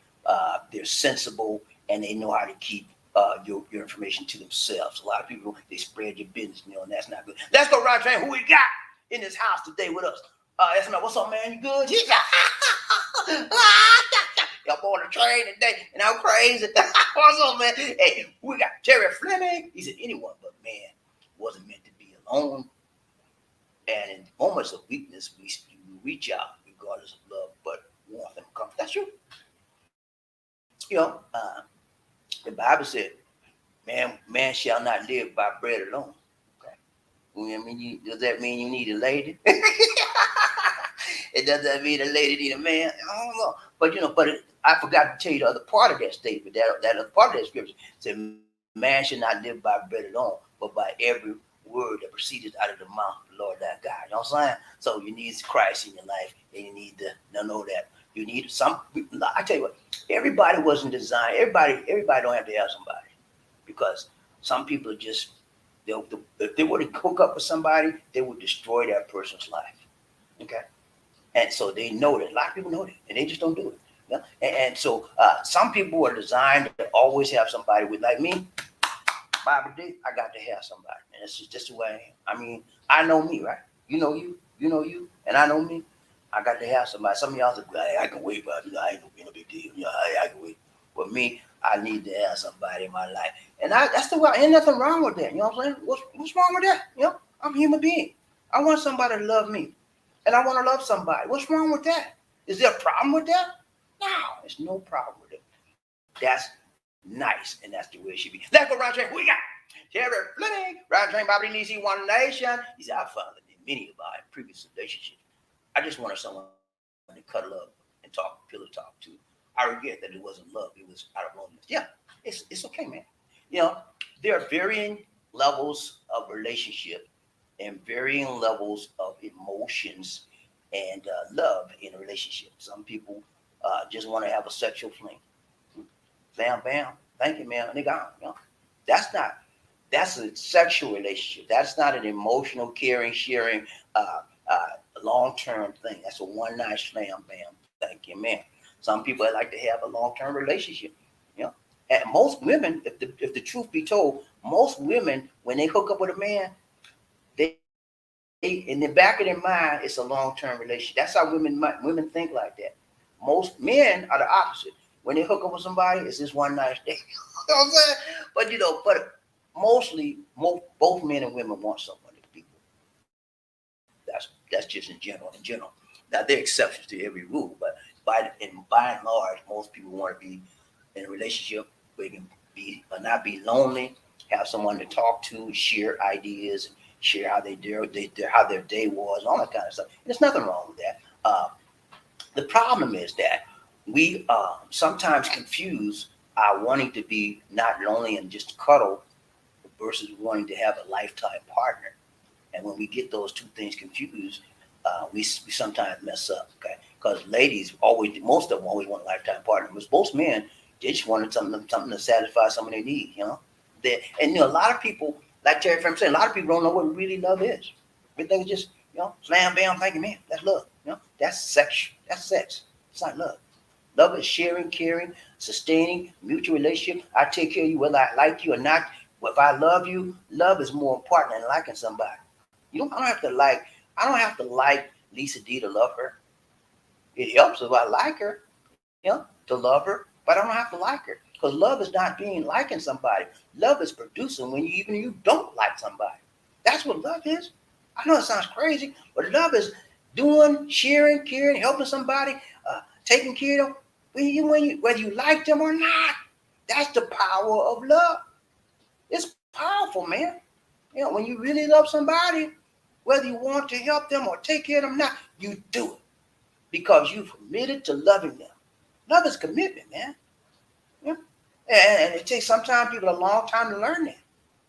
Speaker 2: they're sensible, and they know how to keep your information to themselves. A lot of people, they spread your business, and that's not good. Let's go, Roger. Who we got in this house today with us? What's up, man? You good? Y'all on the train today, and I'm crazy. What's up, man? Hey, we got Jerry Fleming. He said, anyone but man wasn't meant to be alone. And in moments of weakness, we reach out regardless of love, but warmth and comfort. That's true. The Bible said, man shall not live by bread alone. Okay. Does that mean you need a lady? It does that mean a lady need a man? I don't know. But I forgot to tell you the other part of that statement. That other part of that scripture said, man should not live by bread alone, but by every word that proceeded out of the mouth of the Lord thy God. You know what I'm saying? So you need Christ in your life, and you need to know that you need some. I tell you what, everybody wasn't designed. Everybody don't have to have somebody, because some people are just, if they were to hook up with somebody, they would destroy that person's life. Okay, and so they know that. A lot of people know that, and they just don't do it. And so some people are designed to always have somebody with, like me. BobbieD, I got to have somebody, and it's just the way I am. I mean, I know me, right? You know you, and I know me. I got to have somebody. Some of y'all say, hey, I can wait, but I ain't no big deal. I can wait. But me, I need to have somebody in my life, and that's the way. Ain't nothing wrong with that. You know what I'm saying? What's wrong with that? I'm a human being. I want somebody to love me, and I want to love somebody. What's wrong with that? Is there a problem with that? No, there's no problem with it. That's nice, and that's the way it should be. Let's go, Roger. We got Jerry Fleming. Roger, BobbieD, One Nation. He said, I found that in many of our previous relationships, I just wanted someone to cuddle up and talk, pillow talk to. I regret that it wasn't love. It was out of loneliness. Yeah, it's okay, man. There are varying levels of relationship and varying levels of emotions and love in a relationship. Some people just want to have a sexual fling. Bam, bam. Thank you, man. And they gone. That's a sexual relationship. That's not an emotional, caring, sharing, long-term thing. That's a one-night slam, bam. Thank you, man. Some people like to have a long-term relationship. And most women, if the truth be told, most women, when they hook up with a man, they in the back of their mind, it's a long-term relationship. That's how women think like that. Most men are the opposite. When they hook up with somebody, it's just one night thing. You know what I'm saying? But mostly, both men and women want someone to be with. That's just in general. Now, there are exceptions to every rule, but by and large, most people want to be in a relationship where they can not be lonely. Have someone to talk to, share ideas, share how their day was, all that kind of stuff. There's nothing wrong with that. The problem is that we sometimes confuse our wanting to be not lonely and just cuddle versus wanting to have a lifetime partner. And when we get those two things confused, we sometimes mess up. Okay, because ladies most of them always want a lifetime partner. But most men, they just wanted something to satisfy some of their needs. And a lot of people, like Terry Frame said, a lot of people don't know what really love is. They think it's just slam bam, thank you, man. That's love. That's sex. That's sex. It's not love. Love is sharing, caring, sustaining, mutual relationship. I take care of you whether I like you or not. If I love you, love is more important than liking somebody. I don't have to like Lisa D to love her. It helps if I like her, to love her, but I don't have to like her. Because love is not being liking somebody. Love is producing when you don't like somebody. That's what love is. I know it sounds crazy, but love is doing, sharing, caring, helping somebody, taking care of them, whether you like them or not. That's the power of love. It's powerful, man. When you really love somebody, whether you want to help them or take care of them or not, you do it because you've committed to loving them. Love is commitment, man. Yeah. And it takes sometimes people a long time to learn that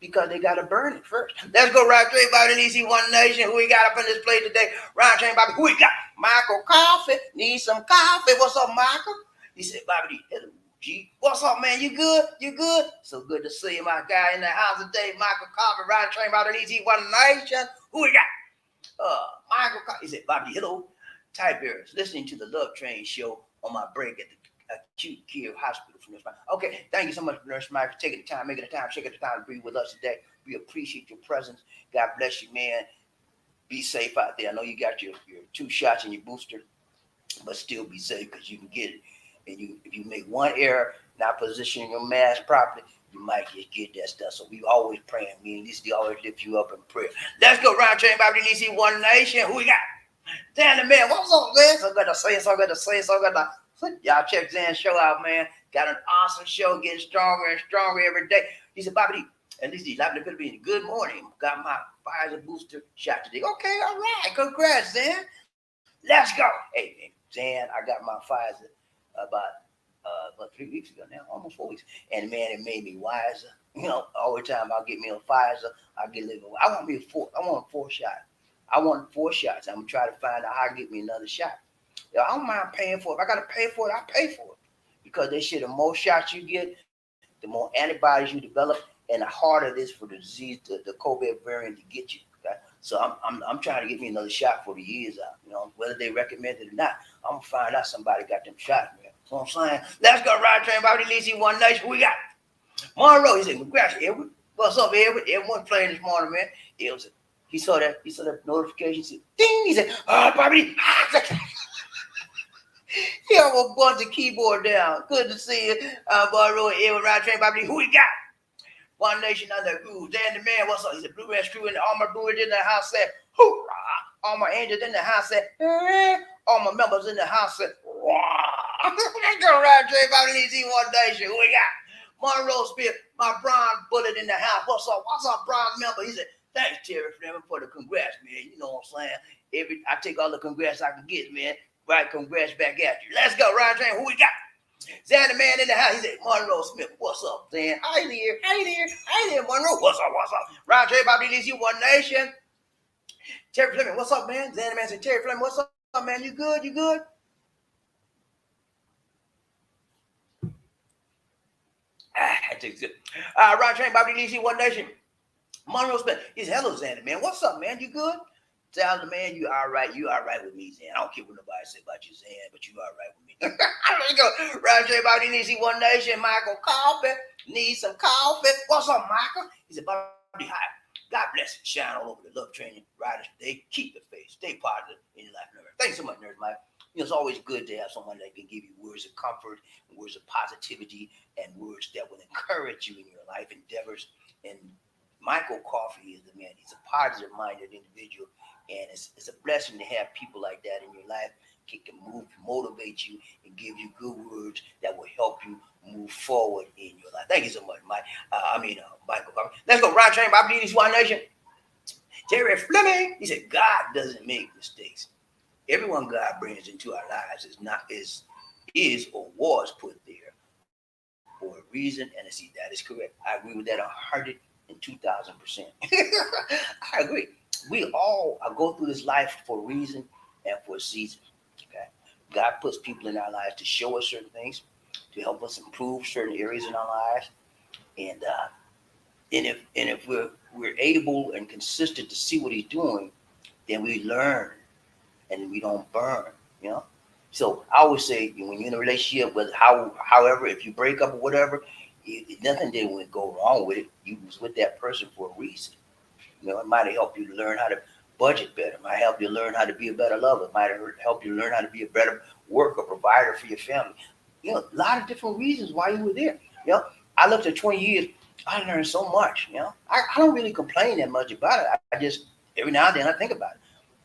Speaker 2: because they got to burn it first. Let's go right straight by the DC One Nation. Who we got up in this place today? Ryan Train Bobby. Who we got? Michael Coffee. Need some coffee. What's up, Michael? He said, BobbieD. Hello, G. What's up, man? You good? You good? So good to see you, my guy in the house today. Michael Coffee. Ryan Train Bobby. DC One Nation. Who we got? Michael Coffee. He said, BobbieD. Hello. Tiberius. Listening to the Love Train show on my break at the Acute Care Hospital for Nurse Mike. Okay, thank you so much, Nurse Mike, for taking the time, making the time, taking the time to be with us today. We appreciate your presence. God bless you, man. Be safe out there. I know you got your 2 shots and your booster, but still be safe because you can get it. And if you make one error, not positioning your mask properly, you might just get that stuff. So we always praying. We at least always lift you up in prayer. Let's go, Ryan Train Bobby DC One Nation. Who we got? Dan the man, what's up, man? So good to say, so good to say, so good to. Y'all check Zan's show out, man. Got an awesome show, getting stronger and stronger every day. He said, BobbieD, at least he's live in the Philippines. Good morning. Got my Pfizer booster shot today. Okay, all right. Congrats, Zan. Let's go. Hey, man, Zan, I got my Pfizer about 3 weeks ago now, almost 4 weeks. And, man, it made me wiser. All the time I'll get me a Pfizer. I'll get a little. I want 4 shots. I want 4 shots. I'm going to try to find out how to get me another shot. I don't mind paying for it. If I got to pay for it, I pay for it. Because they say the more shots you get, the more antibodies you develop, and the harder it is for the disease, the COVID variant to get you. Okay? So I'm trying to get me another shot for the years out. Whether they recommend it or not, I'm going to find out somebody got them shots, man. You know what I'm saying? Let's go, Ride Train, BobbieD, DC One Nation. Who we got? Monroe, he said, congrats, Edward. What's up, Edward? Everyone playing this morning, man. He saw that notification. He said, ding. He said, BobbieD. He almost bumped the keyboard down. Good to see you. Monroe, Edward, Ride Train, BobbieD. Who we got? One Nation under groove. Dan the man, what's up? He said, Blue Red Screw and all my Blue in the house said, hoorah. All my angels in the house said, all my members in the house said, wow. Let's go, Ride Train, BobbieD, DC One Nation. Who we got? Monroe Smith, my bronze bullet in the house. What's up? What's up, bronze member? He said, thanks, Terry Fleming, for the congrats, man. You know what I'm saying? I take all the congrats I can get, man. Right, congrats back at you. Let's go, Ryan Train. Who we got? Zan the man in the house. He said, Monroe Smith, what's up, Zan? Hi there, Monroe. What's up? Ryan Train, BobbieD, DC One Nation. Terry Fleming, what's up, man? Zan the man said, Terry Fleming, what's up, man? You good? That takes good. Ryan Train, BobbieD, DC One Nation. Monroe Smith. He said, hello, Zan the man. What's up, man? You good? Tell the man, you all right with me, Zan. I don't care what nobody say about you, Zan, but you all right with me. Let's go. Ryan J. BobbieD, DC One Nation. Michael Coffee. Need some coffee. What's up, Michael? He said, BobbieD, hi. God bless you. Shine all over the love training riders today. Keep the faith. Stay positive in your life. Thanks so much, Nerd Mike. It's always good to have someone that can give you words of comfort, words of positivity, and words that will encourage you in your life endeavors and Michael Coffey is the man. He's a positive-minded individual, and it's a blessing to have people like that in your life. Can move, motivate you, and give you good words that will help you move forward in your life. Thank you so much, Mike. Michael Coffey. Let's go. Ryan Train, BobbieD, One Nation. Terry Fleming. He said, God doesn't make mistakes. Everyone God brings into our lives is or was put there for a reason and a season. That is correct. I agree with that 102,000%. I agree. We all go through this life for a reason and for a season. Okay, God puts people in our lives to show us certain things, to help us improve certain areas in our lives, and if we're able and consistent to see what He's doing, then we learn and we don't burn. You know. So I always say when you're in a relationship, with however, if you break up or whatever, nothing didn't go wrong with it. You was with that person for a reason. You know, it might have helped you to learn how to budget better. It might help you learn how to be a better lover. It might help you learn how to be a better worker, provider for your family. You know, a lot of different reasons why you were there. You know, I looked at 20 years. I learned so much. You know, I don't really complain that much about it. I just every now and then I think about it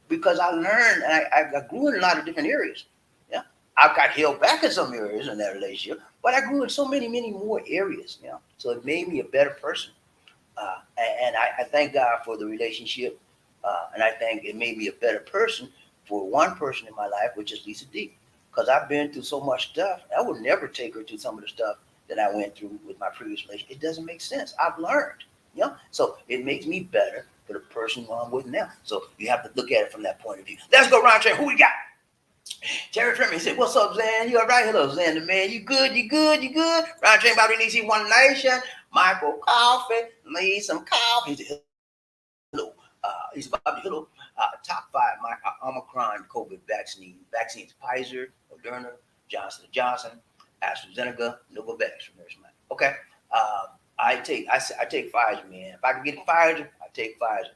Speaker 2: because I learned and I grew in a lot of different areas. Yeah, I got held back in some areas in that relationship, but I grew in so many more areas. You know, so it made me a better person. And I thank God for the relationship, and I think it made me a better person for one person in my life, which is Lisa D. Because I've been through so much stuff. I would never take her through some of the stuff that I went through with my previous relationship. It doesn't make sense. I've learned, you know. So it makes me better for the person who I'm with now. So you have to look at it from that point of view. Let's go round train. Who we got? Terry Fleming said, "What's up, Zan? You all right? Hello, Zan, the man. You good? You good? You good?" Round train, BobbieD, One Nation. Michael Coffee, need some coffee. He said, "Hello." He's BobbieD. Hello. Top 5 Omicron COVID vaccines: Pfizer, Moderna, Johnson & Johnson, AstraZeneca, Novavax. Okay. I take Pfizer, man. If I can get Pfizer, I take Pfizer.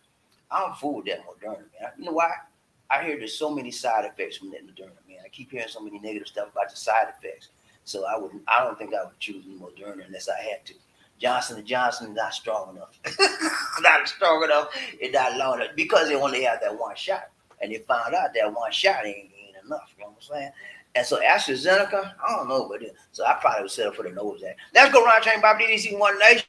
Speaker 2: I don't fool with that Moderna, man. You know why? I hear there's so many side effects from that Moderna, man. I keep hearing so many negative stuff about the side effects. So I don't think I would choose Moderna unless I had to. Johnson & Johnson is not strong enough. Not strong enough. It's not long enough because they only have that one shot. And they found out that one shot ain't enough. You know what I'm saying? And so AstraZeneca, I don't know about it. So I probably would settle for the nose act. Let's go round train, BobbieD, One Nation.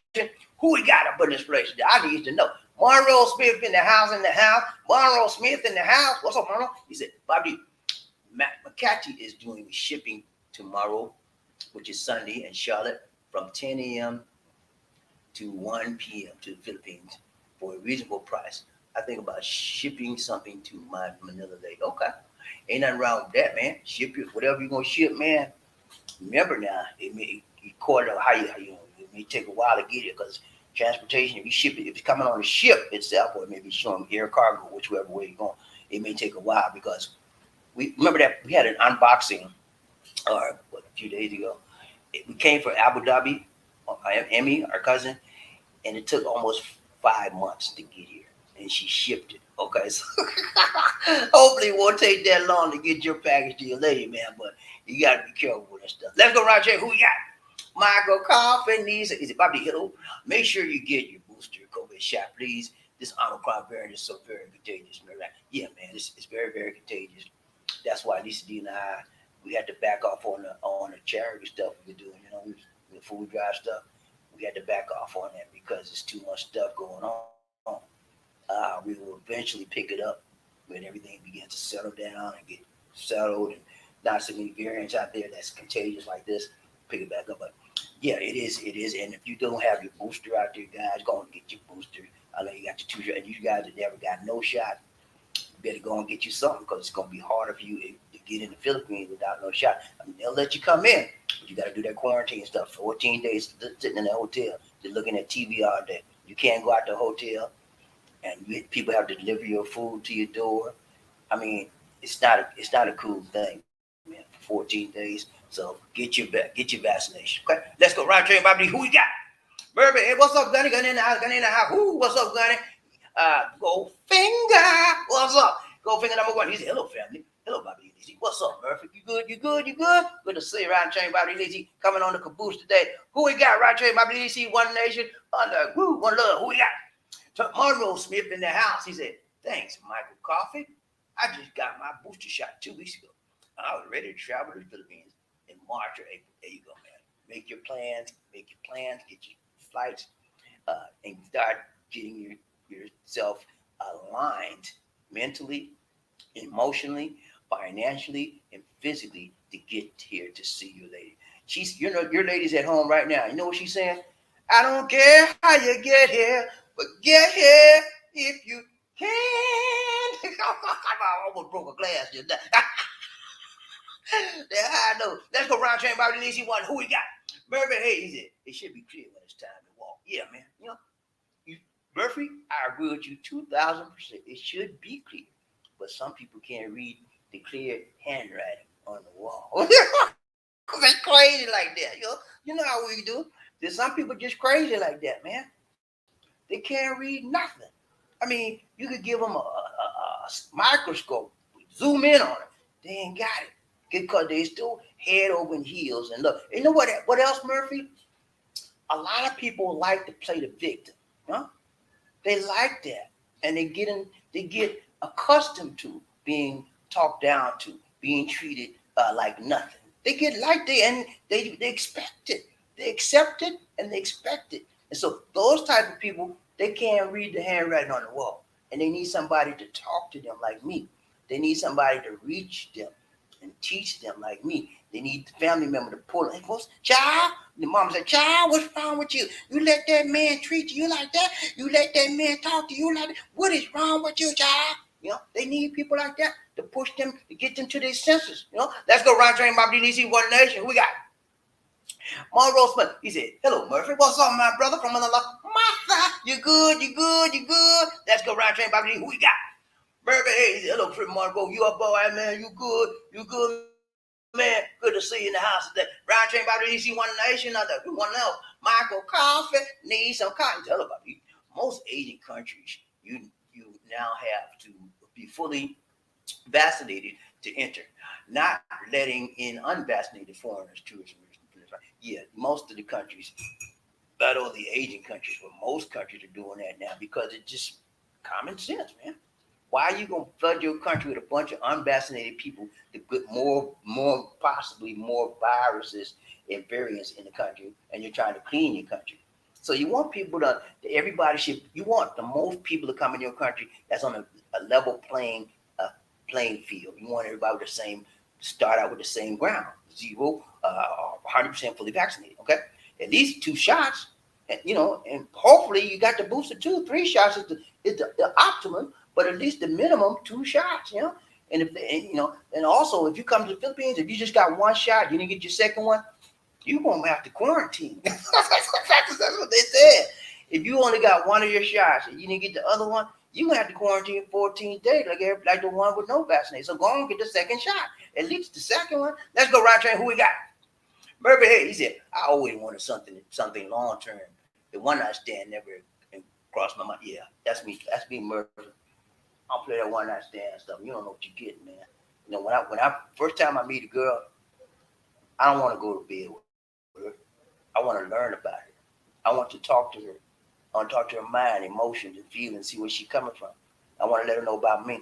Speaker 2: Who we got up in this place? I need to know. Monroe Smith in the house. Monroe Smith in the house. What's up, Monroe? He said, BobbieD, Matt McCatchy is doing shipping tomorrow, which is Sunday in Charlotte, from 10 a.m. to 1 p.m. to the Philippines for a reasonable price. I think about shipping something to my Manila lady. Okay. Ain't nothing wrong with that, man. Ship it, whatever you're going to ship, man. Remember now, it may according to how you it may take a while to get it because transportation, if you ship it, if it's coming on the ship itself, or maybe showing air cargo, whichever way you're going, it may take a while because we remember that we had an unboxing a few days ago. We came from Abu Dhabi, Emmy, our cousin, and it took almost 5 months to get here, and she shipped it. Okay, so hopefully it won't take that long to get your package to your lady, man. But you gotta be careful with that stuff. Let's go, Roger. Who we got? Michael Coffin needs it. Is it BobbieD? Hello. Make sure you get your booster COVID shot, please. This Omicron variant is so very contagious, man. Yeah, man, it's very, very contagious. That's why Lisa D and I, we had to back off on the charity stuff we were doing. You know, the food drive stuff. We had to back off on that because there's too much stuff going on. We will eventually pick it up when everything begins to settle down and get settled and not so many variants out there that's contagious like this. Pick it back up. But yeah, it is. And if you don't have your booster out there, guys, go and get your booster. I know you got your 2 shots. And you guys that never got no shot, you better go and get you something because it's going to be harder for you to get in the Philippines without no shot. I mean, they'll let you come in, but you got to do that quarantine stuff. 14 days sitting in the hotel, just looking at TV all day. You can't go out the hotel, and people have to deliver your food to your door. I mean, it's not a cool thing, man. For 14 days, so get your vaccination. Okay, let's go. Round train, BobbieD. Who we got? Burby, hey, what's up, Gunny? Gunny in the house. Who? What's up, Gunny? Go Finger. What's up? Go Finger number 1. He said, hello, family. Hello, BobbieD. What's up, Murphy? You good? Good to see you, Round train, BobbieD. Coming on the caboose today. Who we got? Round train, BobbieD. One Nation, under One Love. Who we got? Monroe Smith in the house. He said, "Thanks, Michael Coffey. I just got my booster shot 2 weeks ago. I was ready to travel to the Philippines in March or April." There you go, man. Make your plans. Make your plans. Get your flights, and start getting yourself aligned mentally, emotionally, financially, and physically to get here to see your lady. Your lady's at home right now. You know what she's saying? "I don't care how you get here, but get here if you can." I almost broke a glass just now. Yeah, I know. Let's go round train about the easy one. Who we got? Murphy. Hey, he said it should be clear when it's time to walk. Yeah, man. Murphy, I agree with you 2,000%. It should be clear, but some people can't read the clear handwriting on the wall. They crazy like that. You know how we do. There's some people just crazy like that, man. They can't read nothing. I mean, you could give them a microscope, zoom in on it. They ain't got it because they still head over heels and look. You know what else, Murphy? A lot of people like to play the victim. Huh? They like that, and they get accustomed to being talked down to, being treated like nothing. They get like they expect it, they accept it, and they expect it. And so those type of people, they can't read the handwriting on the wall, and they need somebody to talk to them like me. They need somebody to reach them and teach them like me. They need the family member to pull them. Child, the mom said, "Child, what's wrong with you? You let that man treat you like that? You let that man talk to you like that? What is wrong with you, child?" They need people like that to push them, to get them to their senses. Let's go round train BobbieD, One Nation. Who we got? Monroe Smith. He said, "Hello, Murphy. What's up, my brother from another Martha? You good? You good? You good? Let's go round train BobbieD. Who we got? Murphy, hey, he said, "Hello, Fred Monroe. You up, boy, man? You good? You good, man? Good to see you in the house today. Round train BobbieD, One Nation. One else. Michael Coffee need some cotton." Tell about it. Most Asian countries, you now have to be fully vaccinated to enter, not letting in unvaccinated foreigners, tourists. Yeah, most of the countries, not only the Asian countries, but most countries are doing that now because it's just common sense, man. Why are you gonna flood your country with a bunch of unvaccinated people to get possibly more viruses and variants in the country, and you're trying to clean your country? So you want people you want the most people to come in your country that's on a level playing field. You want everybody with start out with the same ground, 100% fully vaccinated. Okay, at least 2 shots, and hopefully you got the booster 2, 3 shots is the optimum, but at least the minimum 2 shots. And also if you come to the Philippines, if you just got 1 shot, you didn't get your second one, you won't have to quarantine. That's what they said. If you only got 1 of your shots and you didn't get the other one, you're going to have to quarantine 14 days like the one with no vaccination. So go on and get the second shot. At least the second one. Let's go round train. Who we got? Murphy, hey, he said, "I always wanted something long term. The one night stand never crossed my mind." Yeah, that's me. That's me, Murphy. I'll play that one night stand stuff. You don't know what you're getting, man. When I first time I meet a girl, I don't want to go to bed with her. I want to learn about her. I want to talk to her. I want to talk to her mind, emotions, and feelings, see where she's coming from. I want to let her know about me.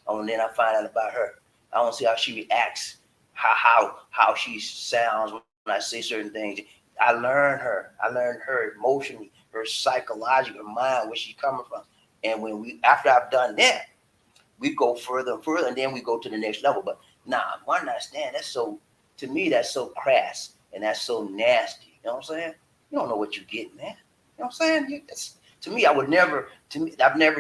Speaker 2: Then I find out about her. I want to see how she reacts, how she sounds when I say certain things. I learn her. I learn her emotionally, her psychological, her mind, where she's coming from. And after I've done that, we go further and further, and then we go to the next level. But one night stand, to me, that's so crass and that's so nasty. You know what I'm saying? You don't know what you're getting, man. You know what I'm saying? To me, I've never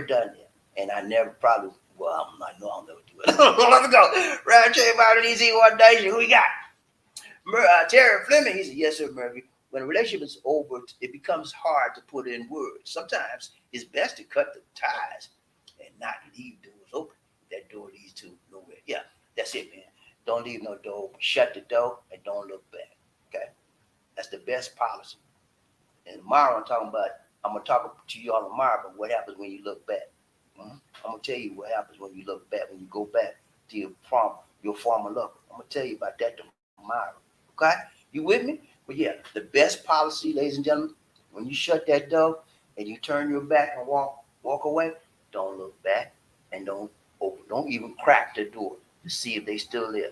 Speaker 2: done that. And I never probably, I know I'll never do it. Let's go. Round chain BobbieD, One Nation. Who we got? Terry Fleming, he said, "Yes, sir, Murphy. When a relationship is over, it becomes hard to put in words. Sometimes it's best to cut the ties and not leave doors open. That door leads to nowhere." Yeah, that's it, man. Don't leave no door open. Shut the door and don't look back. Okay? That's the best policy. And tomorrow I'm going to talk to you all tomorrow about what happens when you look back. I'm going to tell you what happens when you look back, when you go back to your former lover. I'm going to tell you about that tomorrow. Okay? You with me? But yeah, the best policy, ladies and gentlemen, when you shut that door and you turn your back and walk walk away, don't look back and don't even crack the door to see if they still there.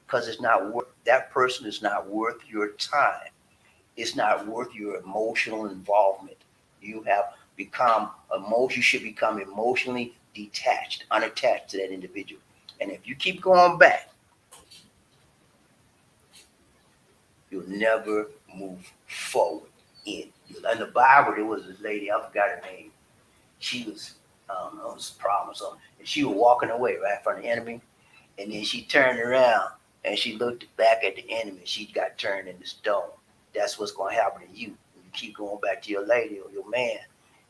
Speaker 2: Because it's not worth that person is not worth your time. It's not worth your emotional involvement. You have become emotion. You should become emotionally detached, unattached to that individual. And if you keep going back, you'll never move forward. In the Bible, there was this lady. I forgot her name. She was, I don't know, it was a problem or something. And she was walking away right from the enemy, and then she turned around and she looked back at the enemy. She got turned into stone. That's what's going to happen to you. When you keep going back to your lady or your man,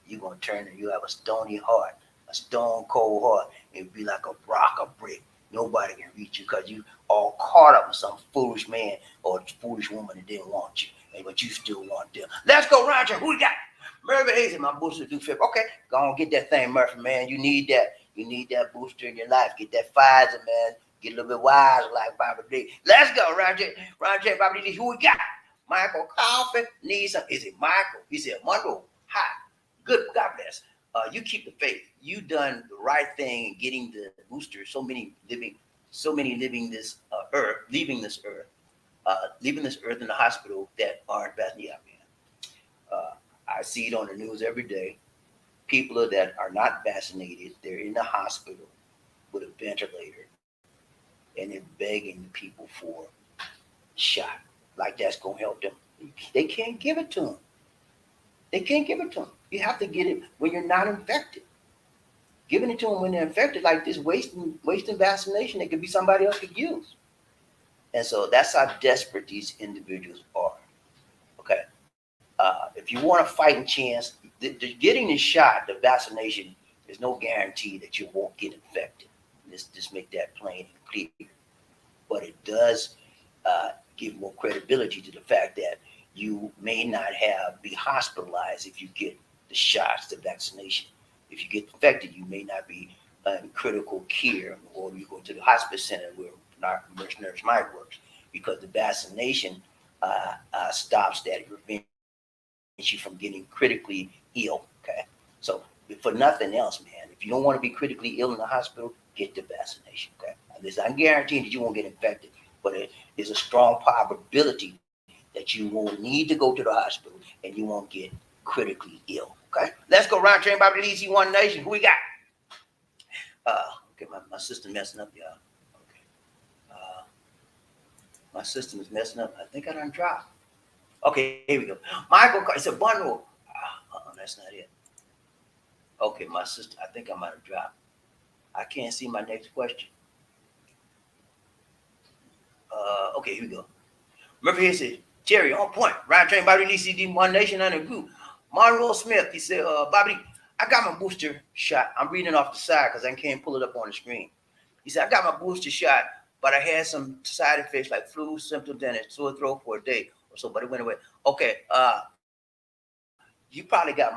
Speaker 2: you're going to turn and you have a stony heart, a stone cold heart. It'll be like a rock, a brick. Nobody can reach you because you all caught up with some foolish man or foolish woman that didn't want you, but you still want them. Let's go, Roger. Who we got? Murphy Hayes, my booster do 50. Okay, go on, get that thing, Murphy, man. You need that. You need that booster in your life. Get that Pfizer, man. Get a little bit wise like BobbieD. Let's go, Roger. Roger, BobbieD. Who we got? Michael Coffin needs some. Is it Michael? He said, Monroe. Hi. Good. God bless. You keep the faith. You done the right thing in getting the booster. So many living this earth, leaving this earth in the hospital that aren't vaccinated. Yeah, man. I see it on the news every day. People that are not vaccinated, they're in the hospital with a ventilator, and they're begging the people for a shot. Like that's gonna help them. They can't give it to them. They can't give it to them. You have to get it when you're not infected. Giving it to them when they're infected, like this, wasting vaccination, it could be somebody else could use. And so that's how desperate these individuals are. Okay. If you want a fighting chance, getting the shot, the vaccination, there's no guarantee that you won't get infected. Let's just make that plain and clear. But it does give more credibility to the fact that you may not be hospitalized if you get the shots, the vaccination. If you get infected, you may not be in critical care, or you go to the hospice center where nurse Mike works, because the vaccination stops that, prevents you from getting critically ill. Okay, so for nothing else, man, if you don't want to be critically ill in the hospital, get the vaccination. Okay, this I'm guaranteeing that you won't get infected, but it is a strong probability that you won't need to go to the hospital and you won't get critically ill. Okay, let's go round train BobbieD, One Nation. Who we got? Okay, my system messing up, y'all. Okay, my system is messing up. I think I done dropped. Okay, here we go. Michael, it's a bundle. That's not it. Okay, my sister, I think I might have dropped. I can't see my next question. Okay, here we go. Murphy here said, Terry, on point. Ryan Train, BobbieD, One Nation, under group. Monroe Smith, he said, BobbieD, I got my booster shot. I'm reading off the side because I can't pull it up on the screen. He said, I got my booster shot, but I had some side effects like flu symptoms and a sore throat for a day or so, but it went away. Okay, you probably got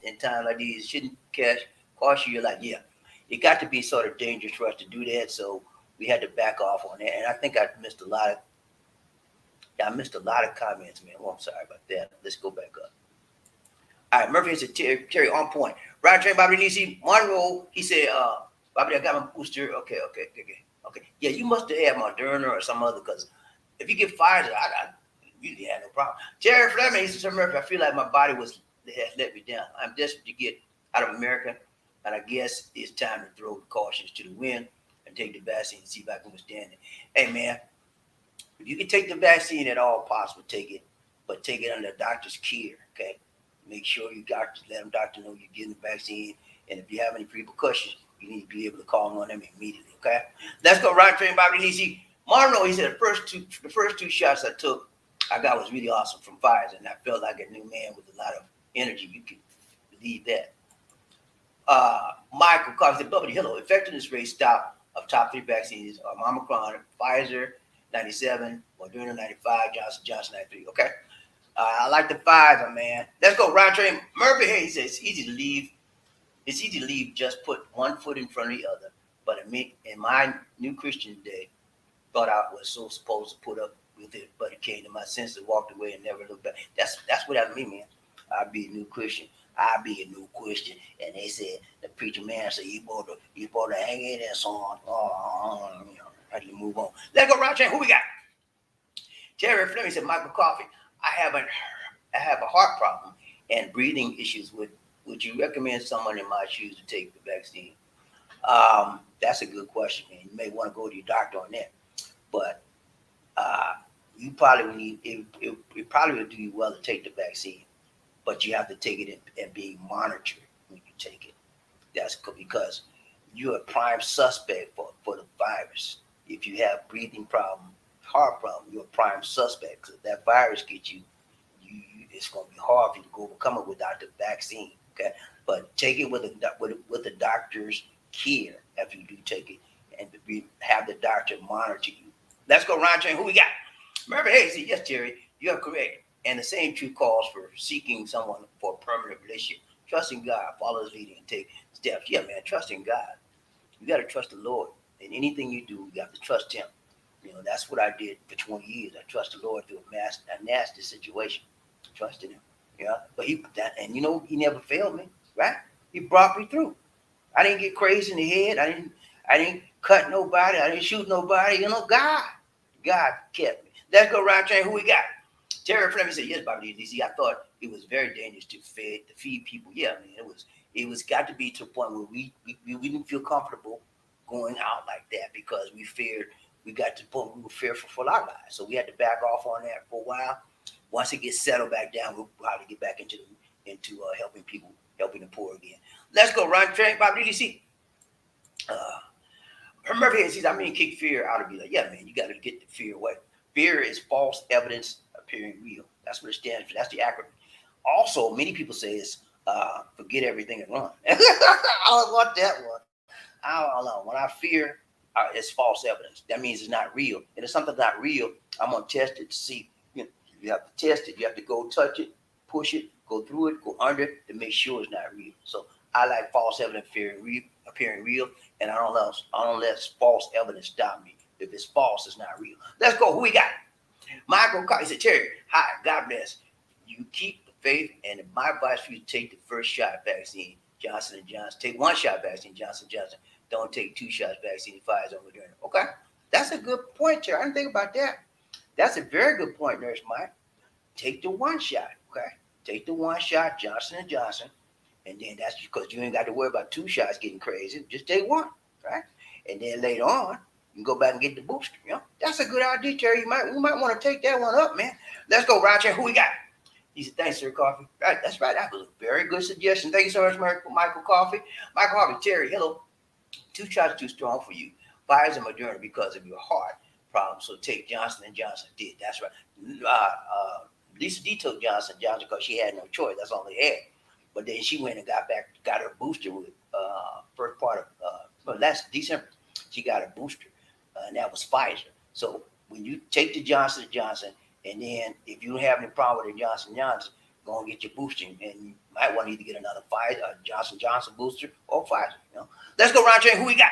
Speaker 2: in times like these, it shouldn't cost you your life. Yeah, it got to be sort of dangerous for us to do that, so we had to back off on that. And I think I missed a lot of comments, man. Oh, I'm sorry about that. Let's go back up. All right, Murphy said Terry on point. Ryan Train, Bobby Nisi, Monroe. He said, Bobby, I got my booster. Okay. Yeah, you must have had Moderna or some other, because if you get Pfizer, I really had no problem. Jerry Fleming, he said, Sir Murphy, I feel like my body has let me down. I'm desperate to get out of America, and I guess it's time to throw the cautions to the wind and take the vaccine and see if I can withstand it. Hey, man, if you can take the vaccine at all possible, take it, but take it under a doctor's care, okay? Make sure you let them doctor know you're getting the vaccine, and if you have any repercussions, you need to be able to call on them immediately, okay? Let's go. Ryan Train, Bobby Nisi. Marno, he said the first two shots I took, I got was really awesome from Pfizer, and I felt like a new man with a lot of energy. You can believe that. Michael Cox said, BobbieD, hello. Effectiveness rate of top 3 vaccines are Omicron, Pfizer 97, Moderna 95, Johnson 93. Okay. I like the Pfizer, man. Let's go. Ryan Train Murphy here. He says it's easy to leave. It's easy to leave. Just put one foot in front of the other. But in my new Christian day, thought I was so supposed to put up with it, but it came to my senses, walked away, and never looked back. That's what I mean, man. I'd be a new Christian. And they said, the preacher man said, you better hang in there, son. How do you move on? Let's go, Roger. Who we got? Terry Fleming said, Michael Coffey, I have a heart problem and breathing issues. Would you recommend someone in my shoes to take the vaccine? That's a good question, man. You may want to go to your doctor on that. But you probably need it probably would do you well to take the vaccine, but you have to take it and be monitored when you take it. That's because you're a prime suspect for the virus. If you have breathing problem, heart problem, you're a prime suspect. Because if that virus gets you, it's going to be hard for you to overcome it without the vaccine. Okay, but take it with the doctor's care after you do take it, and have the doctor monitor you. Let's go, Ron Train. Who we got? Murphy Hayes said, yes, Terry, you are correct. And the same truth calls for seeking someone for a permanent relationship. Trusting God, follow his leading, and take steps. Yeah, man, trusting God. You got to trust the Lord. In anything you do, you have to trust him. That's what I did for 20 years. I trusted the Lord through a nasty situation. Trusted him. Yeah. But he never failed me, right? He brought me through. I didn't get crazy in the head. I didn't cut nobody. I didn't shoot nobody. God kept me. Let's go, Ryan Train. Who we got? Terry Fleming said, yes, BobbieD. I thought it was very dangerous to feed people. Yeah, man, it was got to be to a point where we didn't feel comfortable going out like that, because we got to the point we were fearful for our lives. So we had to back off on that for a while. Once it gets settled back down, we'll probably get back into helping people, helping the poor again. Let's go, Ryan Train, BobbieD. Murphy says, kick fear out of you. Like, yeah, man, you got to get the fear away. Fear is false evidence appearing real. That's what it stands for. That's the acronym. Also, many people say it's forget everything and run. I don't want that one. I don't know. When I fear, it's false evidence. That means it's not real. And if something's not real, I'm going to test it to see. You have to test it. You have to go touch it, push it, go through it, go under it to make sure it's not real. So I like false evidence appearing real, and I don't let false evidence stop me. If it's false, it's not real. Let's go. Who we got? Michael Cox said, Terry, hi, God bless. You keep the faith, and my advice for you to take the first shot vaccine, Johnson & Johnson. Take one shot vaccine, Johnson & Johnson. Don't take 2 shots vaccine, Pfizer, Moderna. Okay? That's a good point, Terry. I didn't think about that. That's a very good point, Nurse Mike. Take the one shot, okay? Take the one shot, Johnson & Johnson. And then that's because you ain't got to worry about 2 shots getting crazy. Just take one, right? And then later on, you can go back and get the booster. That's a good idea, Terry. We might want to take that one up, man. Let's go, Roger. Who we got? He said, thanks, Sir Coffee. Right, that's right. That was a very good suggestion. Thank you so much, Michael Coffee. Michael Coffee, Terry, hello. 2 shots too strong for you. Pfizer and Moderna because of your heart problem. So take Johnson & Johnson. Did. That's right. Lisa D took Johnson & Johnson because she had no choice. That's all they had. But then she went and got her booster with first part of last December. She got a booster, and that was Pfizer. So when you take the Johnson & Johnson, and then if you don't have any problem with the Johnson & Johnson, go and get your booster, and you might want to either get another Johnson Johnson booster or Pfizer. Let's go round chain. Who we got?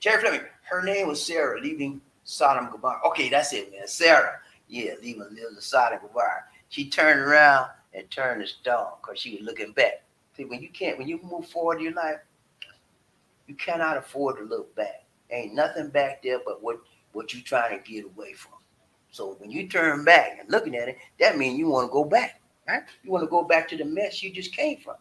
Speaker 2: Terry Fleming. Her name was Sarah, leaving Sodom and Gomorrah. Okay, that's it, man. Sarah. Yeah, leaving Sodom and Gomorrah. She turned around and turned the stone because she was looking back. See, when you move forward in your life, you cannot afford to look back. Ain't nothing back there but what you trying to get away from. So when you turn back and looking at it, that means you want to go back, right? You want to go back to the mess you just came from.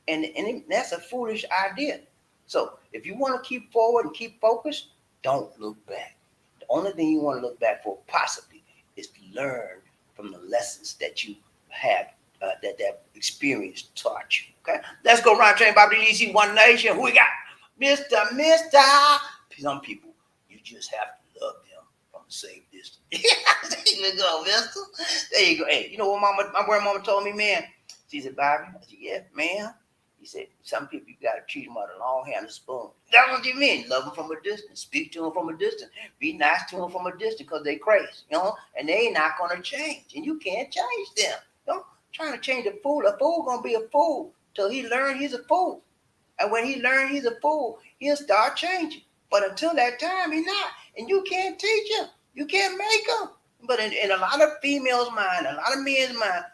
Speaker 2: And that's a foolish idea. So if you want to keep forward and keep focused, don't look back. The only thing you want to look back for possibly is to learn from the lessons that you have, that experience taught you. Okay, let's go round train, BobbieD, One Nation. Who we got? Mister. Some people, you just have to love them from a safe distance. There you go, mister. There you go. Hey, you know what my grandmama told me, man? She said, Bobby, I said, yeah, man. He said, some people, you got to treat them with a long-handled spoon. That's what you mean. Love them from a distance. Speak to them from a distance. Be nice to them from a distance because they crazy, and they ain't not going to change. And you can't change them. Trying to change a fool going to be a fool till he learn he's a fool. And when he learn he's a fool, he'll start changing. But until that time, he's not. And you can't teach him. You can't make him. But in a lot of females' mind, a lot of men's mind,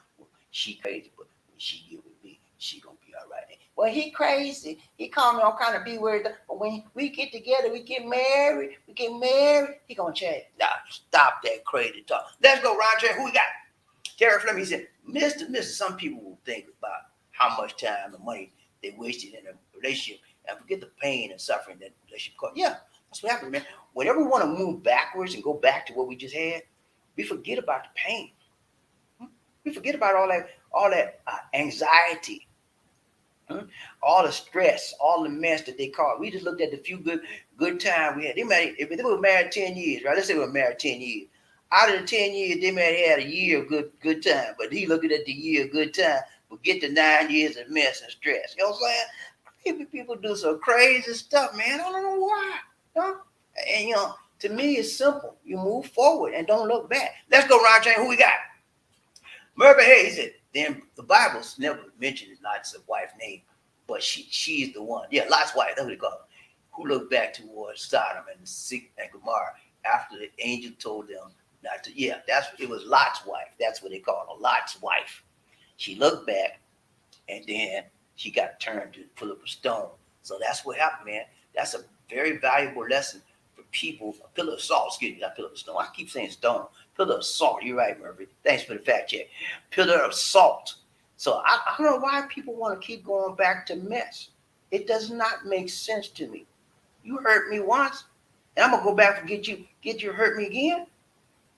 Speaker 2: she crazy, but when she get with me, she going to be all right. Well, he crazy. He called me all kind of B-word. But when we get together, we get married, he going to change. Nah, stop that crazy talk. Let's go, Roger. Who we got? Terry Fleming, he said, Mr. Some people will think about how much time and money they wasted in a relationship and forget the pain and suffering that relationship caused. Yeah, that's what happened, man. Whenever we want to move backwards and go back to what we just had, we forget about the pain. We forget about all that anxiety, all the stress, all the mess that they caused. We just looked at the few good time we had. If they were married 10 years, right? Let's say they were married 10 years. Out of the 10 years, they may have had a year of good time, but he looking at the year of good time, but get the 9 years of mess and stress. You know what I'm saying? People do some crazy stuff, man. I don't know why. And to me, it's simple. You move forward and don't look back. Let's go, Ron Chain. Who we got? Murphy Hayes said, then the Bible's never mentioned Lot's wife's name, but she's the one. Yeah, Lot's wife, that's what they call her, who looked back towards Sodom and Gomorrah after the angel told them not to. Yeah, it was Lot's wife. That's what they call her, Lot's wife. She looked back, and then she got turned to full of a stone. So that's what happened, man. That's a very valuable lesson for people. A pillar of salt, excuse me, not pillar of stone. I keep saying stone. Pillar of salt. You're right, Murphy. Thanks for the fact check. Pillar of salt. So I don't know why people want to keep going back to mess. It does not make sense to me. You hurt me once, and I'm gonna go back and get you to hurt me again.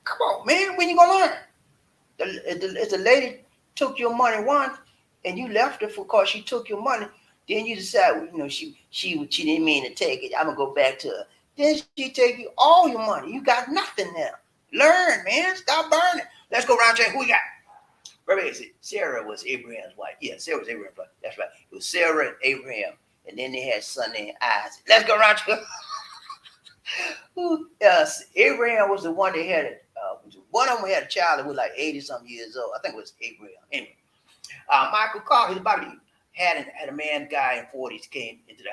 Speaker 2: Come on, man. When you gonna learn? If the lady took your money once and you left her because she took your money, then you decide, she didn't mean to take it. I'm gonna go back to her. Then she take you all your money. You got nothing now. Learn, man. Stop burning. Let's go round check. Who we got? Remember, Sarah was Abraham's wife. Yeah, Sarah was Abraham's wife. That's right. It was Sarah and Abraham, and then they had a son named Isaac. Let's go round check. Abraham was the one that had it. One of them had a child that was like 80-something years old. I think it was Abraham. Anyway, Michael Carr, had a man, guy in 40s, came into the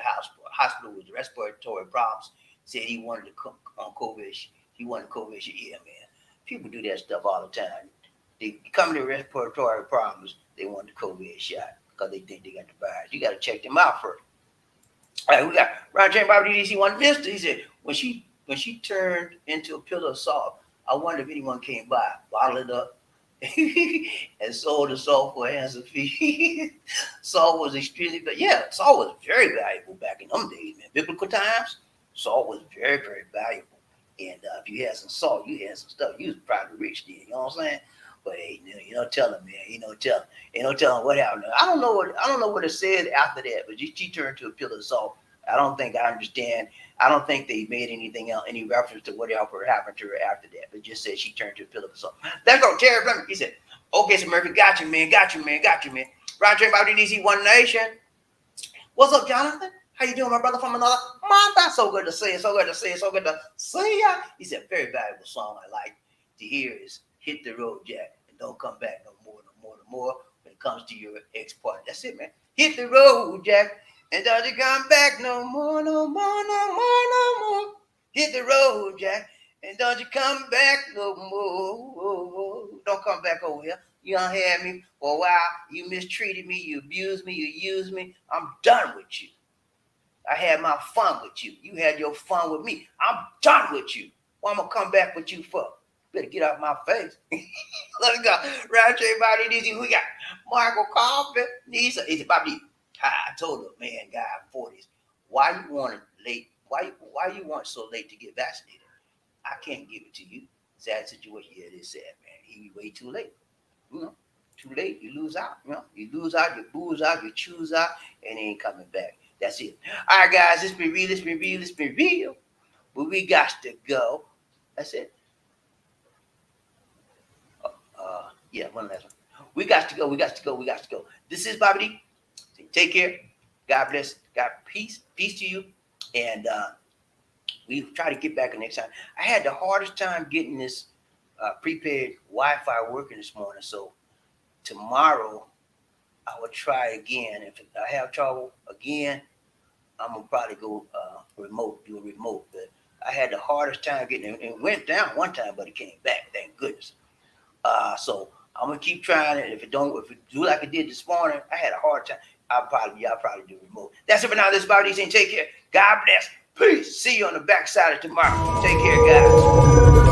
Speaker 2: hospital with respiratory problems. Said he wanted to come on COVID. He wanted COVID. Yeah, man. People do that stuff all the time. They come to respiratory problems. They want the COVID shot because they think they got the virus. You got to check them out first. All right, we got Ron James, BobbieD, one Mister. He said when she turned into a pillar of salt, I wonder if anyone came by, bottled it up, and sold the salt for a handsome fee. Salt was extremely, salt was very valuable back in them days, man. Biblical times, salt was very, very valuable. And if you had some salt, you had some stuff. You was probably rich then. You know what I'm saying? But hey, you know, tell him, man. You know, tell him what happened. I don't know what it said after that. But she turned to a pillar of salt. I don't think I understand. I don't think they made anything else, any reference to whatever happened to her after that. But just said she turned to a pillar of salt. Let's go, Terry Fleming. He said, "Okay, so Murphy, got you, man. Roger, BobbieD, One Nation. What's up, Jonathan? How you doing, my brother from another month? So good to see you. So good to see ya. He said, very valuable song I like to hear is Hit the Road, Jack, and don't come back no more. When it comes to your ex-partner. That's it, man. Hit the road, Jack, and don't you come back no more, no more, no more, no more. Hit the road, Jack, and don't you come back no more. Don't come back over here. You done had me for a while. You mistreated me. You abused me. You used me. I'm done with you. I had my fun with you. You had your fun with me. I'm done with you. What I'm going to come back with you for? Better get out my face. Let's go. Round everybody. We got Michael Coffin. He's BobbieD. I told him, man, guy, 40s. Why you want late? Why you want so late to get vaccinated? I can't give it to you. Sad situation. Yeah, it is sad, man. He way too late. You know, too late. You lose out. You know, you lose out. You booze out. You choose out, and he ain't coming back. That's it. All right, guys. It's been real. It's been real. It's been real. But we got to go. That's it. Yeah, one last one. We got to go. We got to go. We got to go. This is BobbieD. Take care. God bless. God peace. Peace to you. And we try to get back next time. I had the hardest time getting this prepaid Wi-Fi working this morning. So tomorrow I will try again. If I have trouble again, I'm gonna probably go remote, do a remote. But I had the hardest time getting it. It went down one time, but it came back. Thank goodness. So I'm gonna keep trying it. If it do like it did this morning, I had a hard time. Y'all probably do remote. That's it for now. This is BobbieD saying take care. God bless. Peace. See you on the backside of tomorrow. Take care, guys.